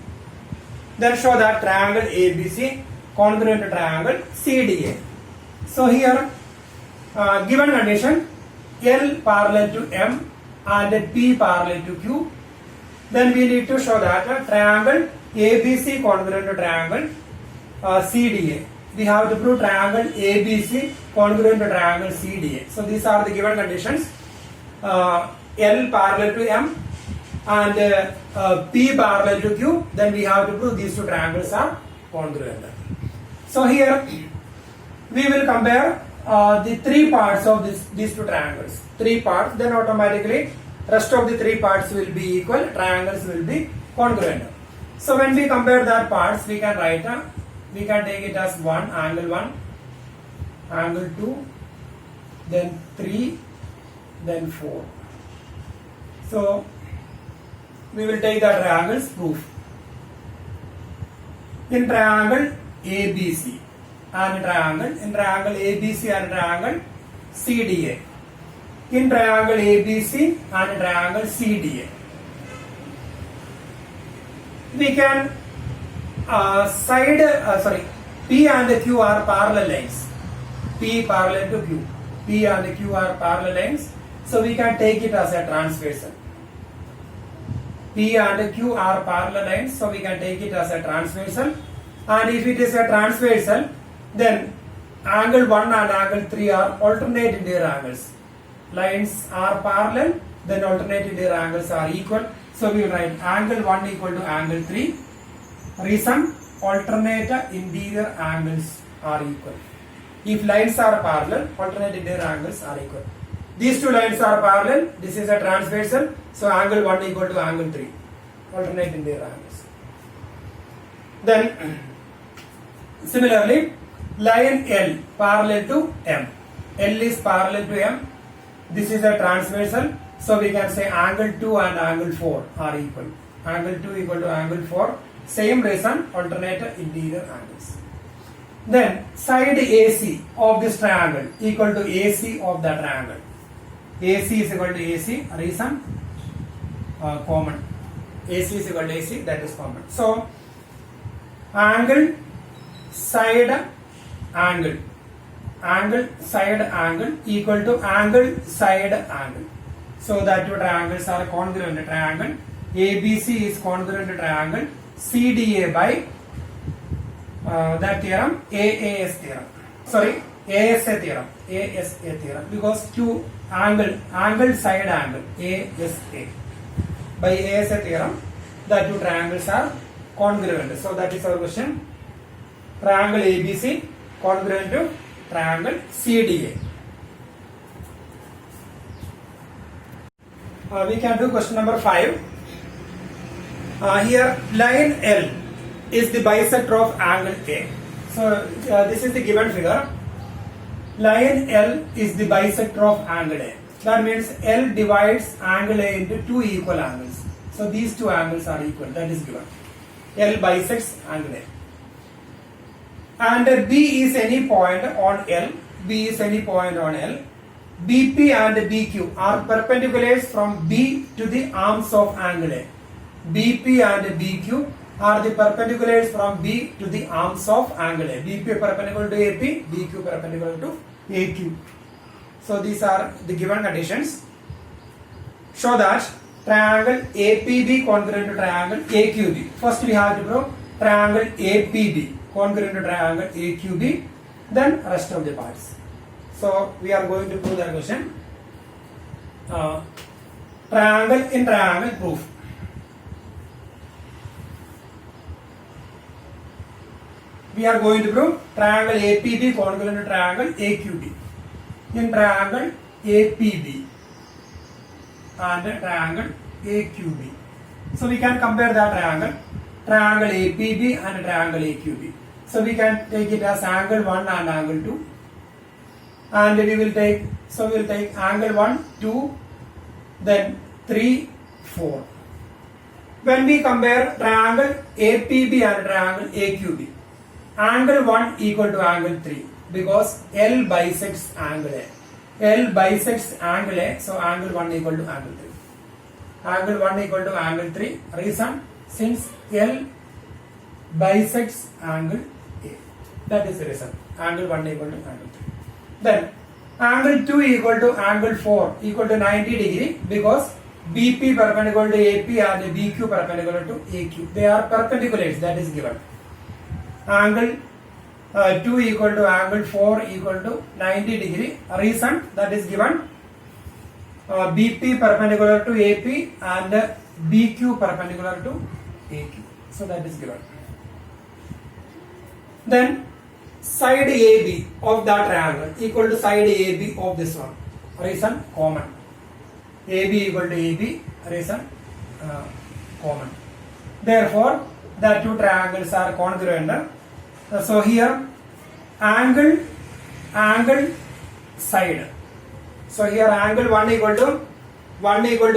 Then show that triangle ABC congruent to triangle CDA. So here given condition L parallel to M and P parallel to Q, then we need to show that triangle ABC congruent to triangle CDA. We have to prove triangle ABC congruent to triangle CDA. So these are the given conditions. L parallel to M and P parallel to Q. Then we have to prove these two triangles are congruent. So here we will compare the three parts of these two triangles. Three parts, then automatically rest of the three parts will be equal. Triangles will be congruent. So when we compare that parts, we can write we can take it as 1, angle 2, then 3, then 4. So we will take the triangles proof. In triangle ABC and triangle ABC and triangle CDA. In triangle ABC and triangle CDA. We can P and Q are parallel lines. P parallel to Q. P and Q are parallel lines. So we can take it as a transversal. P and Q are parallel lines. So we can take it as a transversal. And if it is a transversal, then angle 1 and angle 3 are alternate interior angles. Lines are parallel, then alternate interior angles are equal. So we will write angle 1 equal to angle 3. Reason, alternate interior angles are equal. If lines are parallel, alternate interior angles are equal. These two lines are parallel. This is a transversal. So angle 1 equal to angle 3. Alternate interior angles. Then similarly, line L parallel to M. L is parallel to M. This is a transversal. So we can say angle 2 and angle 4 are equal. Angle 2 equal to angle 4. Same reason, alternate interior angles. Then side AC of this triangle equal to AC of the triangle. AC is equal to AC. Reason, common. AC is equal to AC, that is common. So angle side angle equal to angle side angle. So that two triangles are congruent. Triangle ABC is congruent to triangle CDA by that theorem, ASA theorem. ASA theorem, because two angle side angle ASA by ASA theorem, the two triangles are congruent. So that is our question. Triangle ABC congruent to triangle CDA. We can do question number 5. Here line L is the bisector of angle A. So this is the given figure. Line L is the bisector of angle A. That means L divides angle A into two equal angles. So these two angles are equal. That is given. L bisects angle A. And B is any point on L. B is any point on L. BP and BQ are perpendiculars from B to the arms of angle A. BP and BQ are the perpendiculars from B to the arms of angle A. BP perpendicular to AP, BQ perpendicular to AQ. So these are the given conditions. Show that triangle APB congruent to triangle AQB. First we have to prove triangle APB congruent to triangle AQB, then rest of the parts. So we are going to prove that question. Triangle in triangle proof. We are going to prove triangle APB congruent to triangle AQB. In triangle APB and triangle AQB. So we can compare that triangle APB and triangle AQB. So we can take it as angle 1 and angle 2. And we will take angle 1, 2, then 3, 4. When we compare triangle APB and triangle AQB, angle 1 equal to angle 3 because L bisects angle A. L bisects angle A, so angle 1 equal to angle 3. Angle 1 equal to angle 3. Reason? Since L bisects angle A. That is the reason. Angle 1 equal to angle 3. Then angle 2 equal to angle 4 equal to 90 degree because BP perpendicular to AP and BQ perpendicular to AQ. They are perpendiculars, that is given. Angle 2 equal to angle 4 equal to 90 degree. Reason? That is given. BP perpendicular to AP and BQ perpendicular to AQ. So that is given. Then side AB of that triangle equal to side AB of this one. Reason? Common. AB equal to AB. Reason? Common. Therefore, the two triangles are congruent. So here angle side. So here angle 1 equal to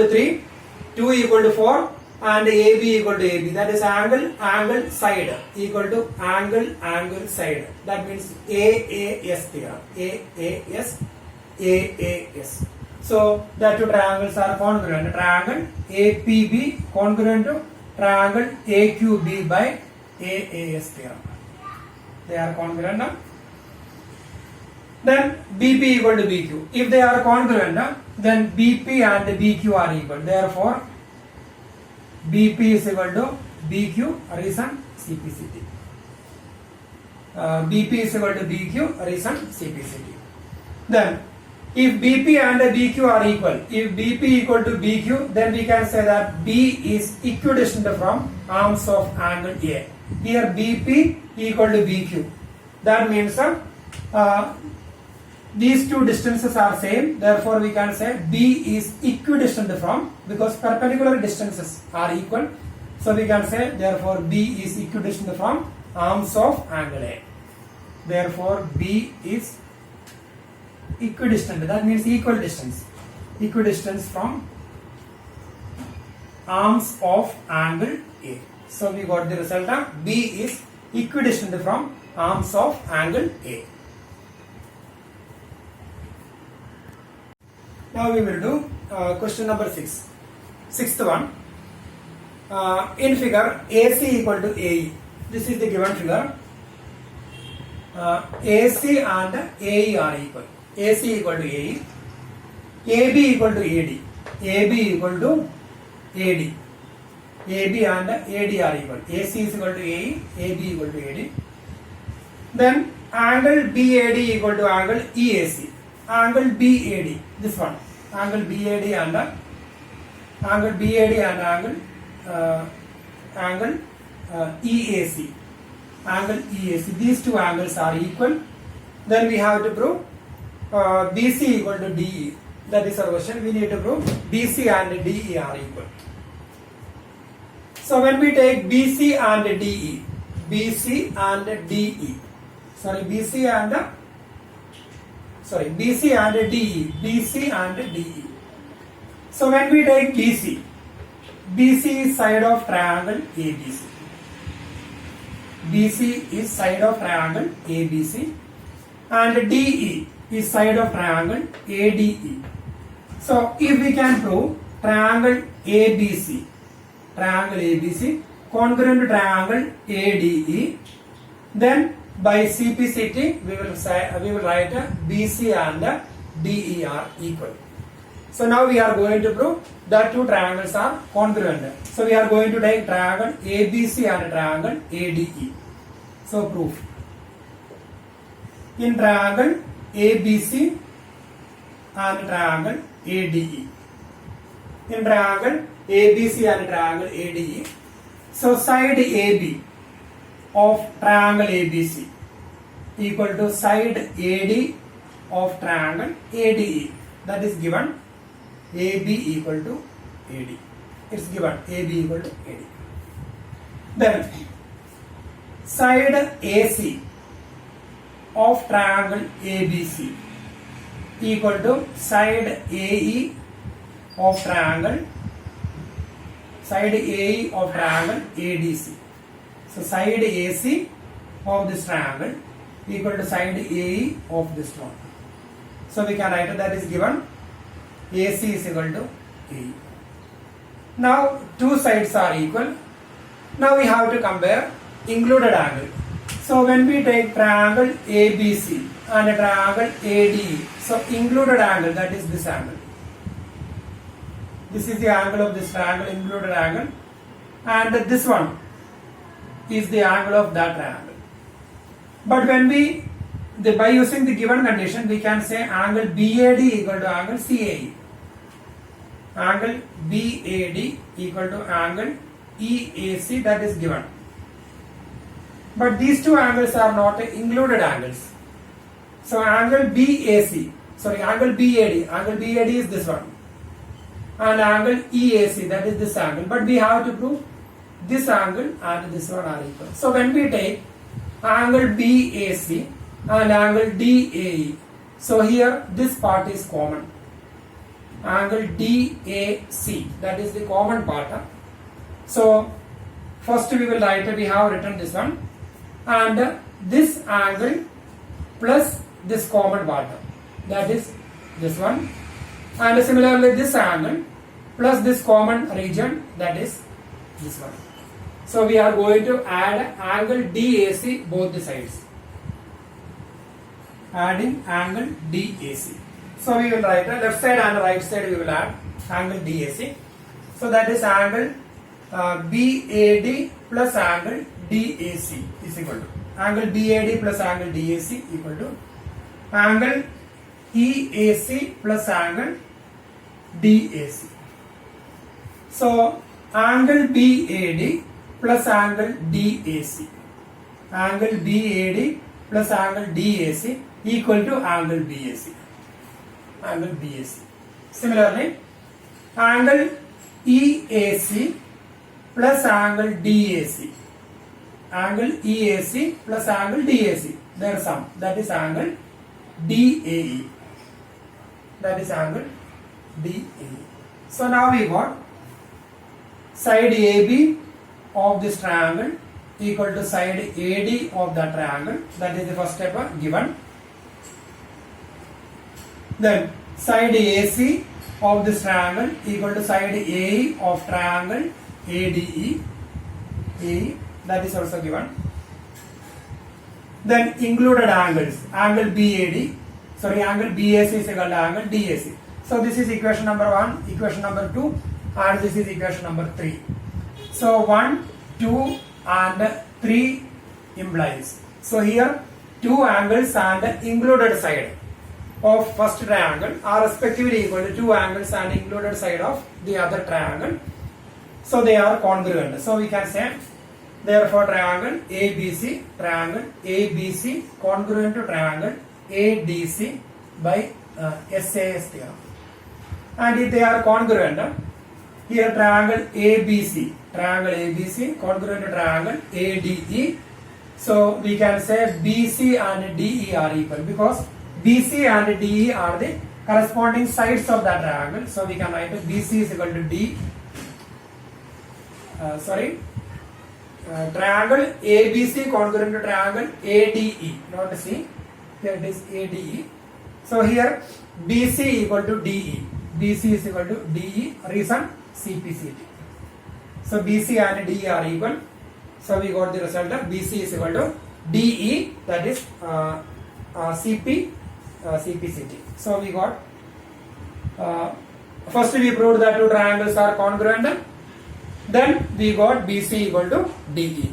3, 2 equal to 4 and AB equal to AB. That is angle side equal to angle side. That means AAS theorem. AAS. So the two triangles are congruent. Triangle APB congruent to triangle AQB by AAS theorem. They are congruent. Then BP equal to BQ. If they are congruent, then BP and BQ are equal. Therefore, BP is equal to BQ. Reason? CPCT. BP is equal to BQ. Reason? CPCT. Then, if BP and BQ are equal, if BP equal to BQ, then we can say that B is equidistant from arms of angle A. Here BP equal to BQ. That means these two distances are same. Therefore, we can say B is equidistant from, because perpendicular distances are equal. So we can say therefore B is equidistant from arms of angle A. Therefore, B is equidistant. That means equal distance. Equidistance from arms of angle A. So we got the result of B is equidistant from arms of angle A. Now we will do question number 6. Sixth one. In figure AC equal to AE. This is the given figure. AC and AE are equal. AC equal to AE. AB equal to AD. AB equal to AD. AB and AD are equal. AC is equal to AE. AB equal to AD. Then angle BAD equal to angle EAC. Angle BAD. This one. Angle BAD and angle EAC. Angle EAC. These two angles are equal. Then we have to prove BC equal to DE. That is our question. We need to prove BC and DE are equal. So when we take BC and DE, BC and DE, sorry, BC and sorry, BC and DE, BC and DE. So when we take BC, BC is side of triangle ABC. BC is side of triangle ABC and DE is side of triangle ADE. So if we can prove triangle ABC congruent to triangle ADE, then by CPCT we will write BC and DE are equal. So now we are going to prove that two triangles are congruent. So we are going to take triangle ABC and triangle ADE. So proof. In triangle ABC and triangle ADE. In triangle ABC and triangle ADE. So side AB of triangle ABC equal to side AD of triangle ADE. That is given AB equal to AD. It's given AB equal to AD. Then side AC of triangle ABC equal to side AE of triangle ADC. So side AC of this triangle equal to side AE of this one. So we can write that is given AC is equal to AE. Now two sides are equal. Now we have to compare included angle. So when we take triangle ABC and a triangle ADE, so included angle, that is this angle. This is the angle of this triangle, included angle, and this one is the angle of that triangle. But when by using the given condition, we can say angle BAD equal to angle CAE. Angle BAD equal to angle EAC, that is given. But these two angles are not included angles. So angle BAD is this one. And angle EAC, that is this angle. But we have to prove this angle and this one are equal. So when we take angle BAC and angle DAE, so here this part is common. Angle DAC, that is the common part. So first we have written this one, and this angle plus this common part, that is this one, and similarly this angle plus this common region, that is this one. So we are going to add angle DAC both the sides. Adding angle DAC. So we will write left side and right side, we will add angle DAC. So that is angle BAD plus angle DAC is equal to angle BAD plus angle DAC equal to angle EAC plus angle DAC. So angle BAD plus angle DAC, angle BAD plus angle DAC equal to angle BAC, angle BAC. Similarly, angle EAC plus angle DAC, angle EAC plus angle DAC, their sum, that is angle DAE, that is angle DAE. So now we got side AB of this triangle equal to side AD of the triangle, that is the first step given. Then side AC of this triangle equal to side AE of triangle ADE, that is also given. Then included angles, angle BAC is equal to angle DAC. So this is equation number 1, equation number 2, and this is equation number 3. So 1, 2 and 3 implies. So here two angles and included side of first triangle are respectively equal to two angles and included side of the other triangle. So they are congruent. So we can say therefore triangle ABC congruent to triangle ADC by SAS theorem. And if they are congruent, here triangle ABC congruent to triangle ADE. So we can say BC and DE are equal because BC and DE are the corresponding sides of that triangle. So we can write BC is equal to D. Triangle ABC congruent to triangle ADE, not C. Here it is ADE. So here BC equal to DE. BC is equal to DE. Reason CPCT. So BC and DE are equal. So we got the result of BC is equal to DE, that is CPCT. So we got first we proved that two triangles are congruent. Then we got BC equal to DE.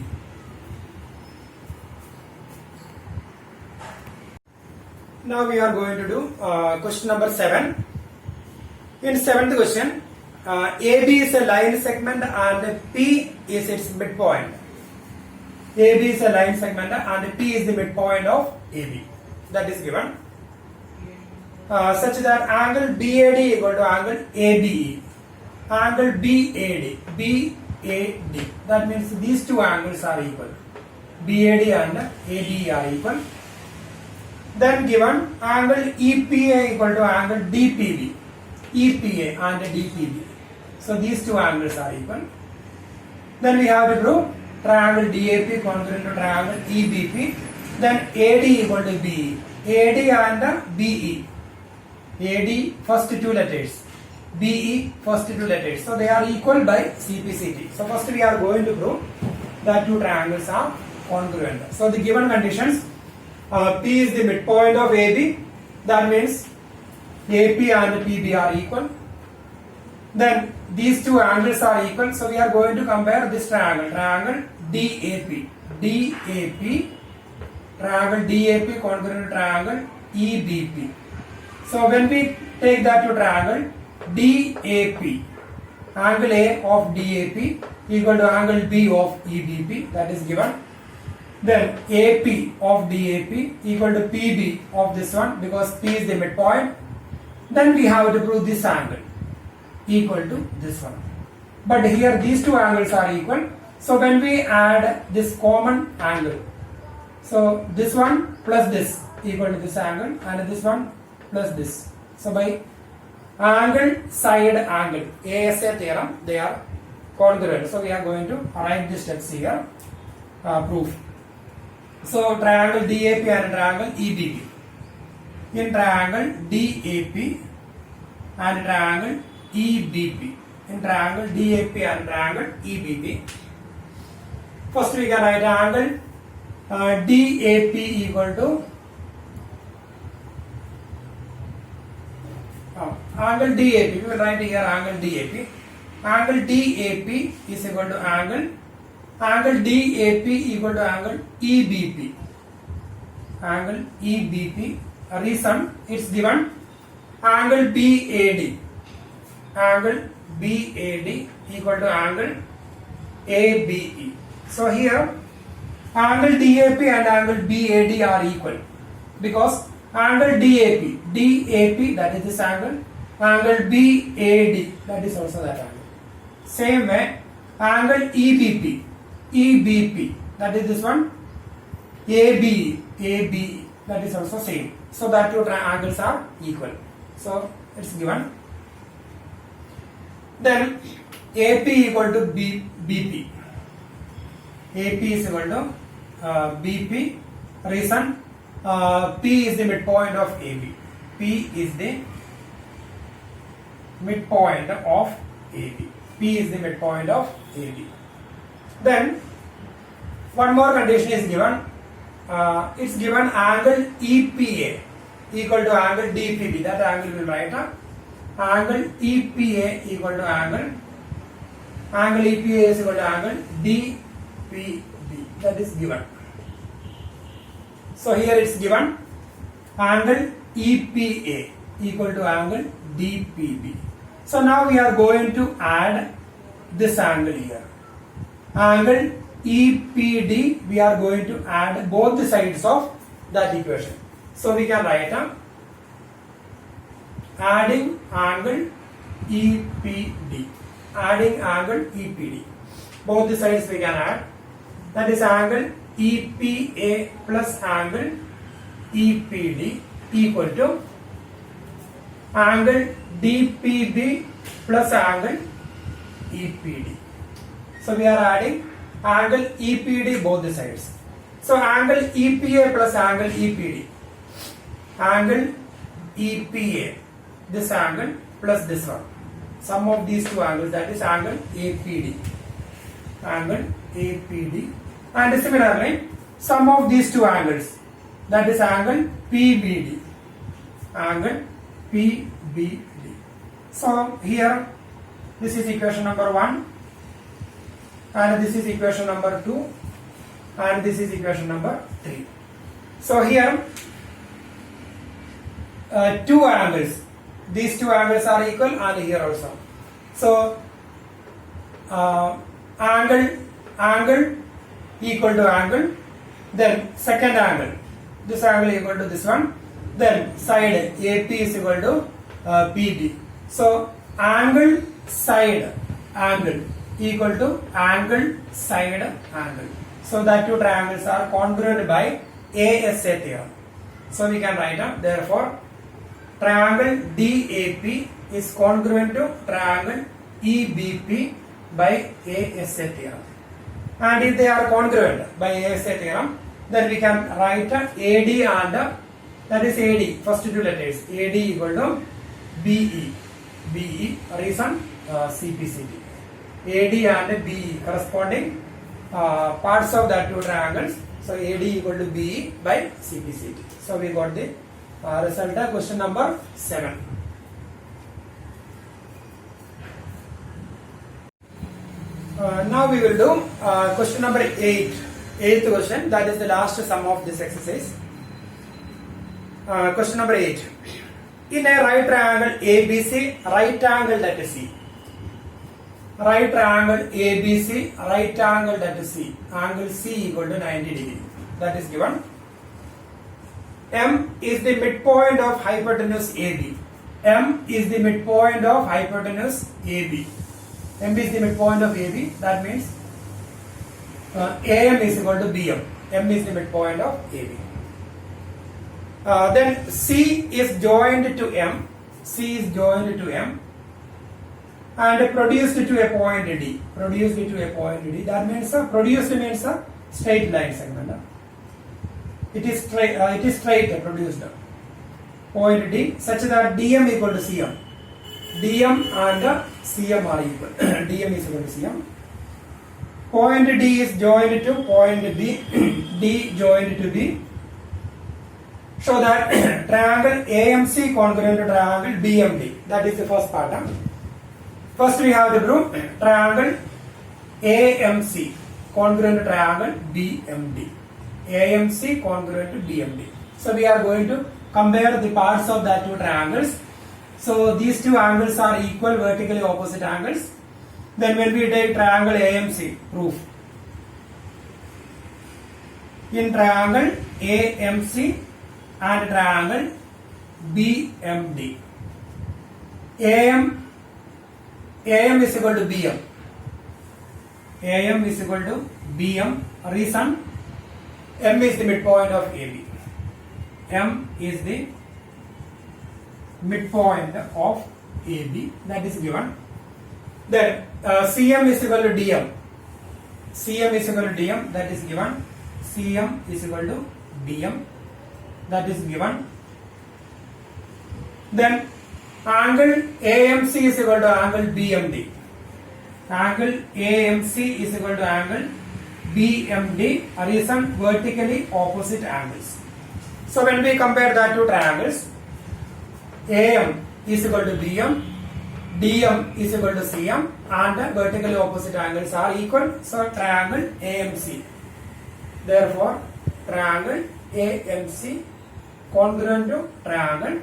Now we are going to do question number 7. In 7th question, AB is a line segment and P is its midpoint. AB is a line segment and P is the midpoint of AB. That is given. Such that angle BAD equal to angle ABE. Angle BAD. That means these two angles are equal. BAD and ABE are equal. Then given angle EPA equal to angle DPB. EPA and DPB. So these two angles are equal. Then we have to prove triangle DAP congruent to triangle EBP. Then AD equal to BE. AD and BE. AD first two letters. BE first two letters. So they are equal by CPCT. So first we are going to prove that two triangles are congruent. So the given conditions, P is the midpoint of AB. That means AP and PB are equal. Then these two angles are equal. So we are going to compare this triangle. Triangle DAP. Triangle DAP congruent to triangle EBP. So when we take that to triangle DAP, angle A of DAP equal to angle B of EBP, that is given. Then AP of DAP equal to PB of this one, because P is the midpoint. Then we have to prove this angle equal to this one. But here these two angles are equal. So when we add this common angle, so this one plus this equal to this angle, and this one plus this. So by angle side angle, ASA theorem, they are congruent. So we are going to write the steps here. Proof. So triangle DAP and triangle EBP. In triangle DAP and triangle EBP. In triangle DAP and triangle EBP. First we can write angle DAP equal to angle DAP. We will write here angle DAP. Angle DAP is equal to angle DAP equal to angle EBP. Angle EBP. Reason it's given angle BAD. Angle BAD equal to angle ABE. So here angle DAP and angle BAD are equal, because angle DAP that is this angle BAD that is also that angle. Same way angle EBP that is this one AB that is also same. So that two triangles are equal. So it's given. Then AP equal to BP. AP is equal to BP. Reason P is the midpoint of AB. P is the midpoint of AB. P is the midpoint of AB. Then one more condition is given. It's given angle EPA equal to angle DPB. That angle will write angle EPA equal to angle EPA is equal to angle DPB. That is given. So here it's given angle EPA equal to angle DPB. So now we are going to add this angle here. Angle EPD, we are going to add both the sides of that equation. So we can write adding angle EPD. Adding angle EPD. Both the sides we can add. That is angle EPA plus angle EPD equal to angle DPB plus angle EPD. So we are adding angle EPD both the sides. So angle EPA plus angle EPD. Angle EPA, this angle plus this one. Sum of these two angles, that is angle APD. Angle APD. And similarly, sum of these two angles, that is angle PBD. Angle PBD. So here, this is equation number 1, and this is equation number 2, and this is equation number 3. So here, two angles. These two angles are equal, and here also. So angle equal to angle, then second angle. This angle equal to this one. Then side AP is equal to PD. So angle side angle equal to angle side angle. So that two triangles are congruent by ASA theorem. So we can write down, therefore, triangle DAP is congruent to triangle EBP by ASA theorem. And if they are congruent by ASA theorem, then we can write AD and that is AD, first two letters, AD equal to BE. BE, reason CPCT. AD and BE corresponding parts of that two triangles. So AD equal to BE by CPCT. So we got the result of question number 7. Now we will do question number 8. 8th question, that is the last sum of this exercise. Question number 8. In a right triangle ABC, right angle that is C. Right triangle ABC, right angle that is C. Angle C equal to 90 degree. That is given. M is the midpoint of hypotenuse AB. M is the midpoint of hypotenuse AB. M is the midpoint of AB. That means AM is equal to BM. M is the midpoint of AB. Then C is joined to M. C is joined to M and produced to a point D. Produced to a point D. That means produced means a straight line segment. It is straight produced. Point D such that DM equal to CM. DM and CM are equal. DM is equal to CM. Point D is joined to point B. D joined to B. So that triangle AMC congruent to triangle BMD. That is the first part. First we have to prove triangle AMC congruent to triangle BMD. AMC congruent to BMD. So we are going to compare the parts of that two triangles. So these two angles are equal vertically opposite angles. Then when we take triangle AMC, proof. In triangle AMC and triangle BMD, AM is equal to BM. AM is equal to BM. Reason, M is the midpoint of AB. M is the midpoint of AB. That is given. Then CM is equal to DM. CM is equal to DM. That is given. CM is equal to DM. That is given. Then angle AMC is equal to angle BMD. Angle AMC is equal to angle BMD. Reason, vertically opposite angles. So when we compare that two triangles, AM is equal to BM, DM is equal to CM, and vertically opposite angles are equal. So triangle AMC. Therefore, triangle AMC congruent to triangle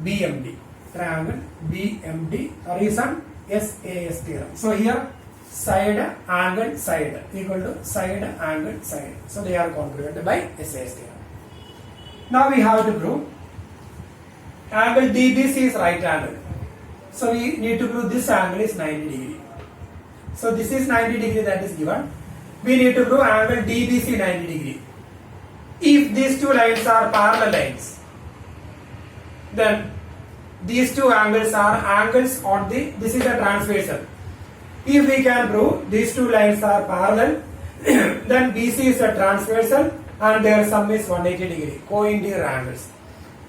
BMD. Triangle BMD. Reason, SAS theorem. So here side angle side equal to side angle side. So they are congruent by SAS theorem. Now we have to prove angle DBC is right angle. So we need to prove this angle is 90 degree. So this is 90 degree, that is given. We need to prove angle DBC 90 degree. If these two lines are parallel lines, then these two angles are angles on the, this is a transversal. If we can prove these two lines are parallel, then BC is a transversal and their sum is 180 degree, co-interior angles.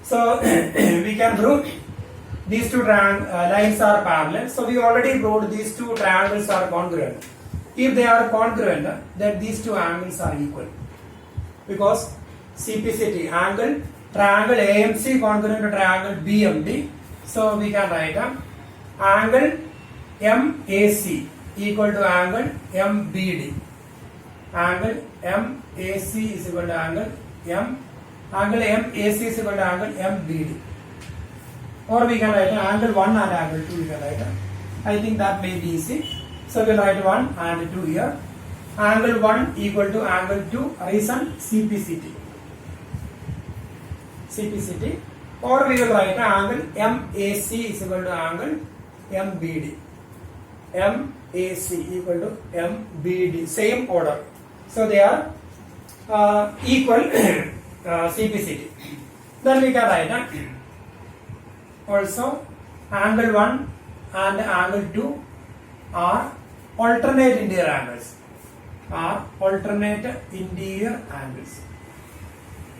So we can prove these two lines are parallel. So we already proved these two triangles are congruent. If they are congruent, then these two angles are equal. Because CPCT angle, triangle AMC congruent to triangle BMD. So we can write angle MAC equal to angle MBD. Angle MAC is equal to angle MAC is equal to angle MBD. Or we can write angle 1 and angle 2 we can write. I think that may be easy. So we will write 1 and 2 here. Angle 1 equal to angle 2, reason CPCT. CPCT. Or we will write angle MAC is equal to angle MBD. MAC equal to MBD. Same order. So they are equal CPCT. Then we can write also angle 1 and angle 2 are alternate interior angles.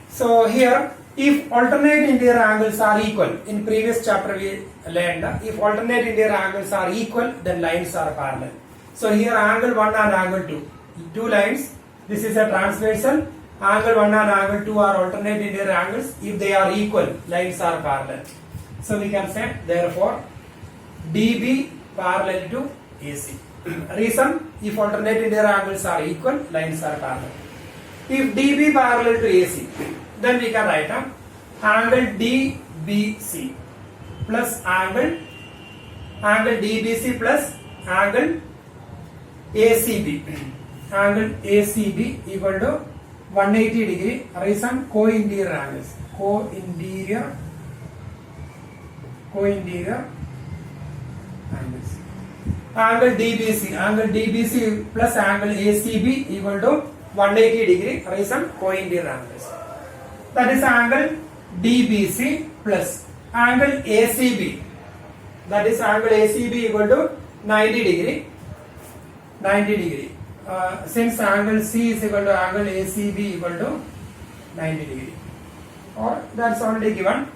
So here, if alternate interior angles are equal, in previous chapter we learned, if alternate interior angles are equal, then lines are parallel. So here angle 1 and angle 2, two lines, this is a transversal, angle 1 and angle 2 are alternate interior angles. If they are equal, lines are parallel. So we can say therefore DB parallel to AC. Reason, if alternate interior angles are equal, lines are parallel. If DB parallel to AC, then we can write angle DBC plus angle DBC plus angle ACB. Angle ACB equal to 180 degree. Reason, co-interior angles. Co-interior angles. Angle DBC plus angle ACB equal to 180 degree. Reason, co-interior angles. That is angle DBC plus angle ACB. That is angle ACB equal to 90 degree. Since angle C is equal to angle ACB equal to 90 degree. Or that's already given.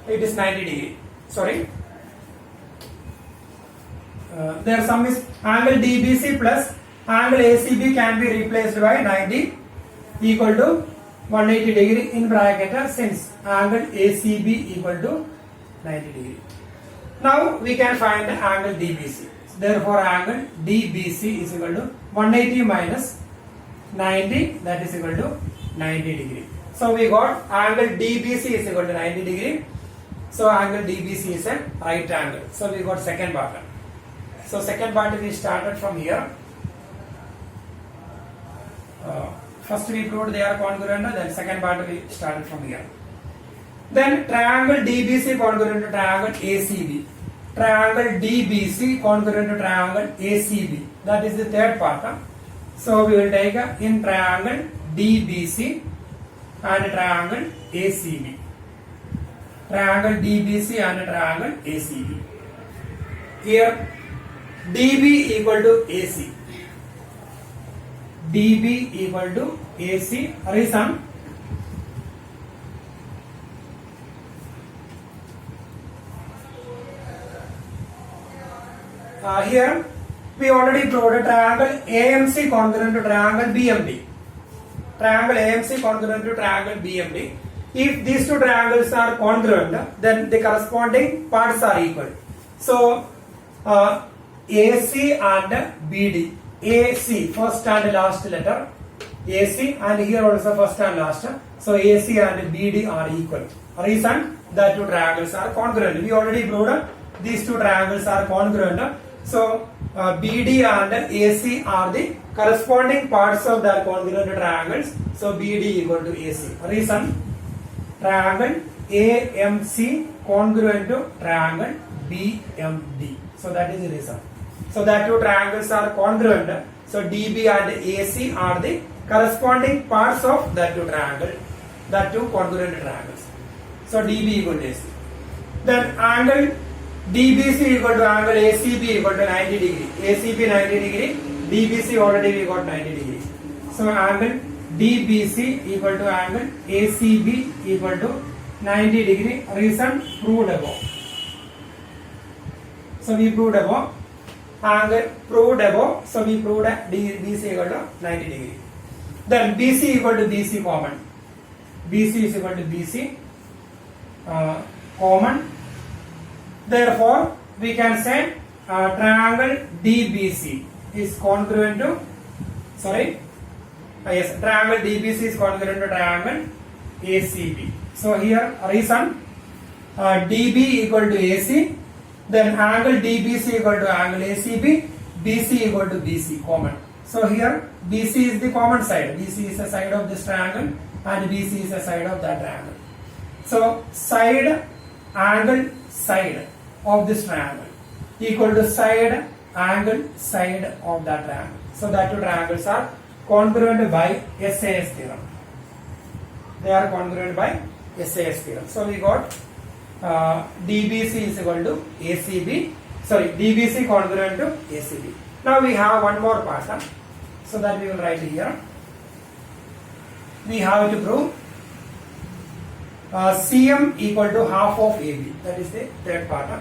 It is 90 degree. Sorry. Their sum is angle DBC plus angle ACB can be replaced by 90 equal to 180 degree in bracket since angle ACB equal to 90 degree. Now we can find angle DBC. Therefore angle DBC is equal to 180 minus 90, that is equal to 90 degree. So we got angle DBC is equal to 90 degree. So angle DBC is a right angle. So we got second part. So second part we started from here. First we proved they are congruent, then second part we started from here. Then triangle DBC congruent to triangle ACB. Triangle DBC congruent to triangle ACB. That is the third part. So we will take in triangle DBC and triangle ACB. Triangle DBC and triangle ACB. Here DB equal to AC. DB equal to AC. Reason, here we already proved a triangle AMC congruent to triangle BMD. Triangle AMC congruent to triangle BMD. If these two triangles are congruent, then the corresponding parts are equal. So AC and BD. AC, first and last letter. AC, and here also first and last. So AC and BD are equal. Reason, that two triangles are congruent. We already proved these two triangles are congruent. So BD and AC are the corresponding parts of the congruent triangles. So BD equal to AC. Reason, triangle AMC congruent to triangle BMD. So that is the reason. So that two triangles are congruent. So DB and AC are the corresponding parts of that two triangle, that two congruent triangles. So DB equal to AC. Then angle DBC equal to angle ACB equal to 90 degree. ACB 90 degree. DBC already we got 90 degree. So angle DBC equal to angle ACB equal to 90 degree. Reason proved above. So we proved above. Angle proved above. So we proved that BC equal to 90 degree. Then BC equal to BC common. BC is equal to BC common. Therefore, we can say triangle DBC is congruent to triangle DBC is congruent to triangle ACB. So here reason DB equal to AC, then angle DBC equal to angle ACB, BC equal to BC common. So here BC is the common side. BC is the side of this triangle and BC is the side of that triangle. So side angle side of this triangle equal to side angle side of that triangle. So that two triangles are congruent by SAS theorem. They are congruent by SAS theorem. So we got DBC is equal to ACB. Sorry, DBC congruent to ACB. Now we have one more part. So that we will write here. We have to prove CM equal to half of AB. That is the third part.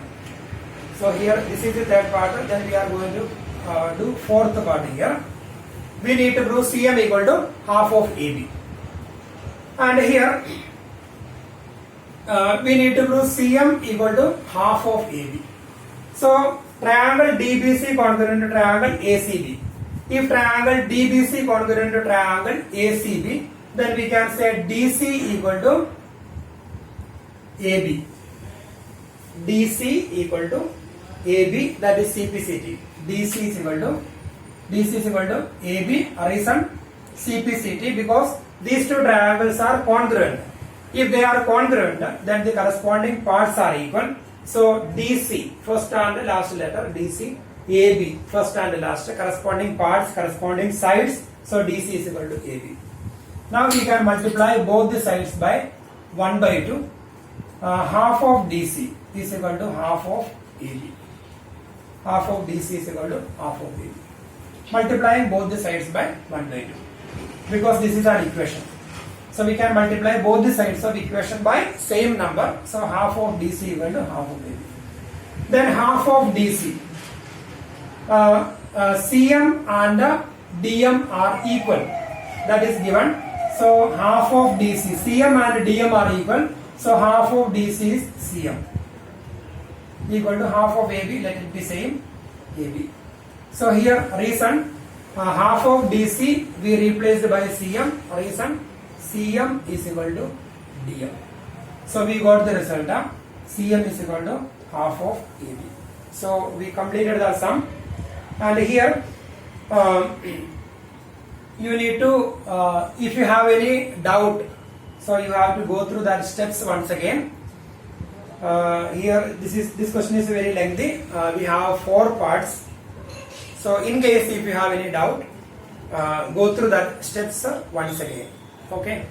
So here this is the third part. Then we are going to do fourth part here. We need to prove CM equal to half of AB. And here we need to prove CM equal to half of AB. So triangle DBC congruent to triangle ACB. If triangle DBC congruent to triangle ACB, then we can say DC equal to AB. DC equal to AB, that is CPCT. DC is equal to AB. Reason CPCT, because these two triangles are congruent. If they are congruent, then the corresponding parts are equal. So DC, first and last letter, DC, AB, first and last, corresponding parts, corresponding sides. So DC is equal to AB. Now we can multiply both the sides by 1 by 2. Half of DC is equal to half of AB. Half of DC is equal to half of AB. Multiplying both the sides by 1 by 2. Because this is our equation. So we can multiply both the sides of equation by same number. So half of DC equal to half of AB. Then half of DC. CM and DM are equal. That is given. So half of DC. CM and DM are equal. So half of DC is CM. Equal to half of AB. Let it be same. AB. So here reason half of DC we replaced by CM. Reason CM is equal to DM. So we got the result. CM is equal to half of AB. So we completed the sum. And here you need to, if you have any doubt, so you have to go through that steps once again. Here this question is very lengthy. We have 4 parts. So in case if you have any doubt, go through that steps once again. Okay.